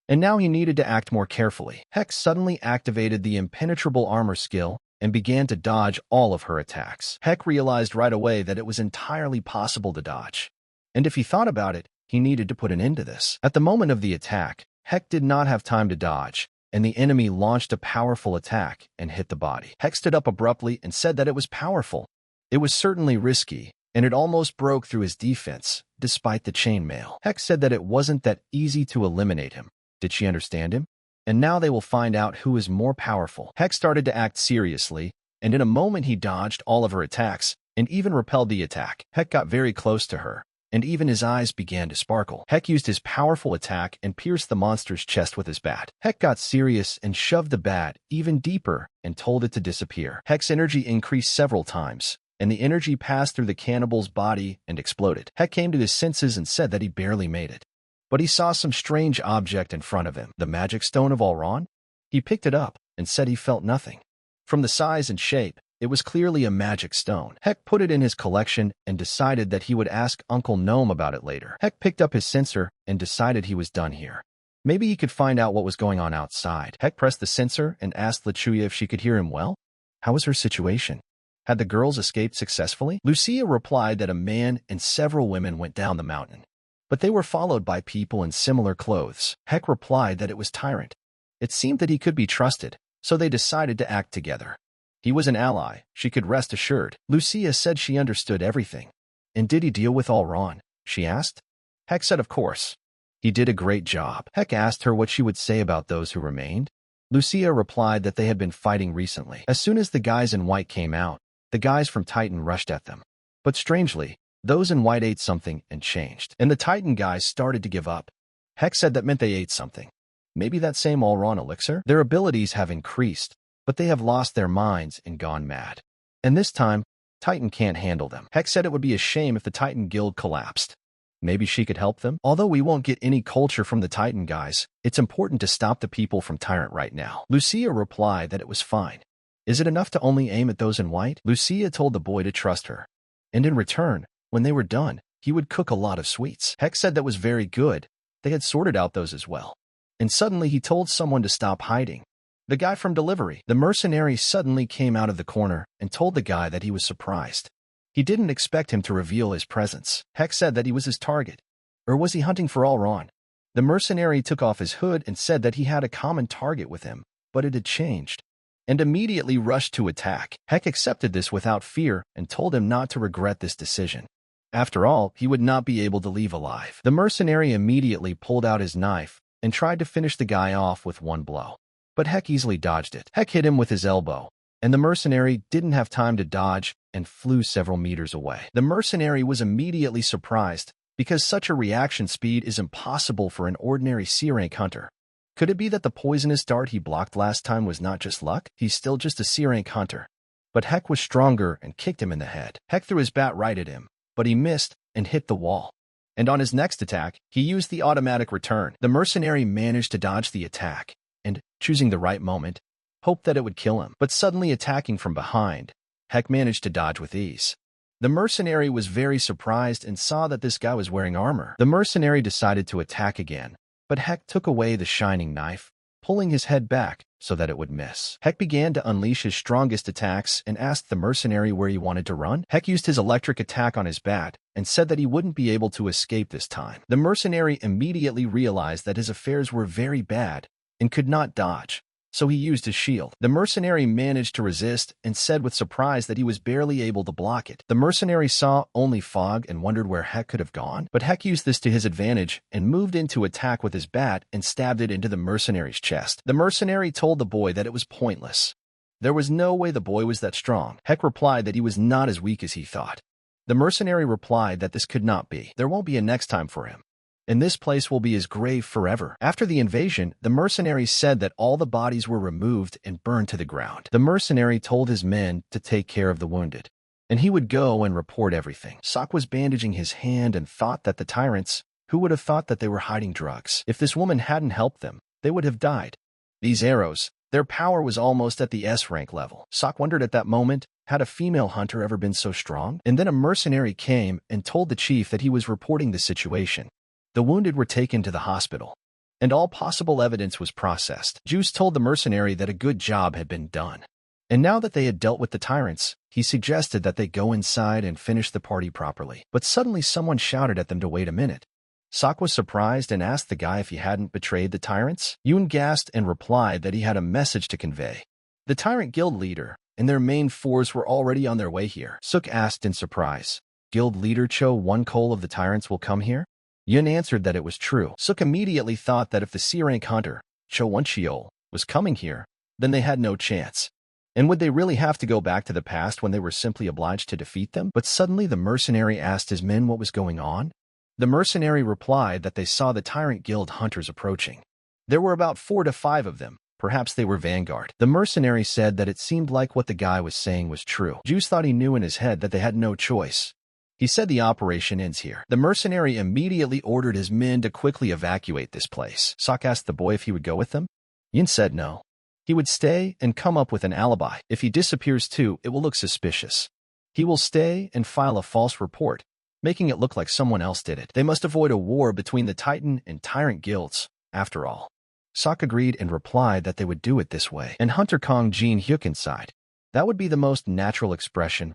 And now he needed to act more carefully. Hek suddenly activated the impenetrable armor skill and began to dodge all of her attacks. Hek realized right away that it was entirely possible to dodge. And if he thought about it, he needed to put an end to this. At the moment of the attack, Hek did not have time to dodge, and the enemy launched a powerful attack and hit the body. Hek stood up abruptly and said that it was powerful. It was certainly risky, and it almost broke through his defense, despite the chainmail. Hek said that it wasn't that easy to eliminate him. Did she understand him? And now they will find out who is more powerful. Hek started to act seriously, and in a moment he dodged all of her attacks and even repelled the attack. Hek got very close to her, and even his eyes began to sparkle. Hek used his powerful attack and pierced the monster's chest with his bat. Hek got serious and shoved the bat even deeper and told it to disappear. Hek's energy increased several times, and the energy passed through the cannibal's body and exploded. Hek came to his senses and said that he barely made it. But he saw some strange object in front of him. The magic stone of Allron? He picked it up and said he felt nothing. From the size and shape, it was clearly a magic stone. Hek put it in his collection and decided that he would ask Uncle Gnome about it later. Hek picked up his sensor and decided he was done here. Maybe he could find out what was going on outside. Hek pressed the sensor and asked Lucia if she could hear him well. How was her situation? Had the girls escaped successfully? Lucia replied that a man and several women went down the mountain, but they were followed by people in similar clothes. Hek replied that it was Tyrant. It seemed that he could be trusted, so they decided to act together. He was an ally, she could rest assured. Lucia said she understood everything. And did he deal with Allron? She asked. Hek said of course. He did a great job. Hek asked her what she would say about those who remained. Lucia replied that they had been fighting recently. As soon as the guys in white came out, the guys from Titan rushed at them. But strangely, those in white ate something and changed. And the Titan guys started to give up. Hek said that meant they ate something. Maybe that same Allron elixir? Their abilities have increased, but they have lost their minds and gone mad. And this time, Titan can't handle them. Hek said it would be a shame if the Titan Guild collapsed. Maybe she could help them? Although we won't get any culture from the Titan guys, it's important to stop the people from Tyrant right now. Lucia replied that it was fine. Is it enough to only aim at those in white? Lucia told the boy to trust her. And in return, when they were done, he would cook a lot of sweets. Heck said that was very good. They had sorted out those as well. And suddenly he told someone to stop hiding. The guy from delivery. The mercenary suddenly came out of the corner and told the guy that he was surprised. He didn't expect him to reveal his presence. Heck said that he was his target. Or was he hunting for Alarin? The mercenary took off his hood and said that he had a common target with him, but it had changed, and immediately rushed to attack. Heck accepted this without fear and told him not to regret this decision. After all, he would not be able to leave alive. The mercenary immediately pulled out his knife and tried to finish the guy off with one blow. But Heck easily dodged it. Heck hit him with his elbow, and the mercenary didn't have time to dodge and flew several meters away. The mercenary was immediately surprised because such a reaction speed is impossible for an ordinary C-rank hunter. Could it be that the poisonous dart he blocked last time was not just luck? He's still just a C-rank hunter. But Heck was stronger and kicked him in the head. Heck threw his bat right at him, but he missed and hit the wall. And on his next attack, he used the automatic return. The mercenary managed to dodge the attack and, choosing the right moment, hoped that it would kill him. But suddenly attacking from behind, Heck managed to dodge with ease. The mercenary was very surprised and saw that this guy was wearing armor. The mercenary decided to attack again, but Heck took away the shining knife, pulling his head back so that it would miss. Heck began to unleash his strongest attacks and asked the mercenary where he wanted to run. Heck used his electric attack on his bat and said that he wouldn't be able to escape this time. The mercenary immediately realized that his affairs were very bad and could not dodge, so he used his shield. The mercenary managed to resist and said with surprise that he was barely able to block it. The mercenary saw only fog and wondered where Heck could have gone, but Heck used this to his advantage and moved in to attack with his bat and stabbed it into the mercenary's chest. The mercenary told the boy that it was pointless. There was no way the boy was that strong. Heck replied that he was not as weak as he thought. The mercenary replied that this could not be. There won't be a next time for him, and this place will be his grave forever. After the invasion, the mercenary said that all the bodies were removed and burned to the ground. The mercenary told his men to take care of the wounded, and he would go and report everything. Sok was bandaging his hand and thought that the tyrants, who would have thought that they were hiding drugs? If this woman hadn't helped them, they would have died. These arrows, their power was almost at the S-rank level. Sok wondered at that moment, had a female hunter ever been so strong? And then a mercenary came and told the chief that he was reporting the situation. The wounded were taken to the hospital, and all possible evidence was processed. Juice told the mercenary that a good job had been done, and now that they had dealt with the tyrants, he suggested that they go inside and finish the party properly. But suddenly someone shouted at them to wait a minute. Sok was surprised and asked the guy if he hadn't betrayed the tyrants. Yoon gasped and replied that he had a message to convey. The tyrant guild leader and their main force were already on their way here. Suk asked in surprise, "Guild leader Cho One Cole of the tyrants will come here?" Yun answered that it was true. Suk immediately thought that if the C-rank hunter, Cho One Cheol, was coming here, then they had no chance. And would they really have to go back to the past when they were simply obliged to defeat them? But suddenly the mercenary asked his men what was going on. The mercenary replied that they saw the tyrant guild hunters approaching. There were about 4 to 5 of them. Perhaps they were vanguard. The mercenary said that it seemed like what the guy was saying was true. Juice thought he knew in his head that they had no choice. He said the operation ends here. The mercenary immediately ordered his men to quickly evacuate this place. Sok asked the boy if he would go with them. Yin said no. He would stay and come up with an alibi. If he disappears too, it will look suspicious. He will stay and file a false report, making it look like someone else did it. They must avoid a war between the Titan and Tyrant guilds, after all. Sok agreed and replied that they would do it this way. And Hunter Kong Jin Hyuk inside. That would be the most natural expression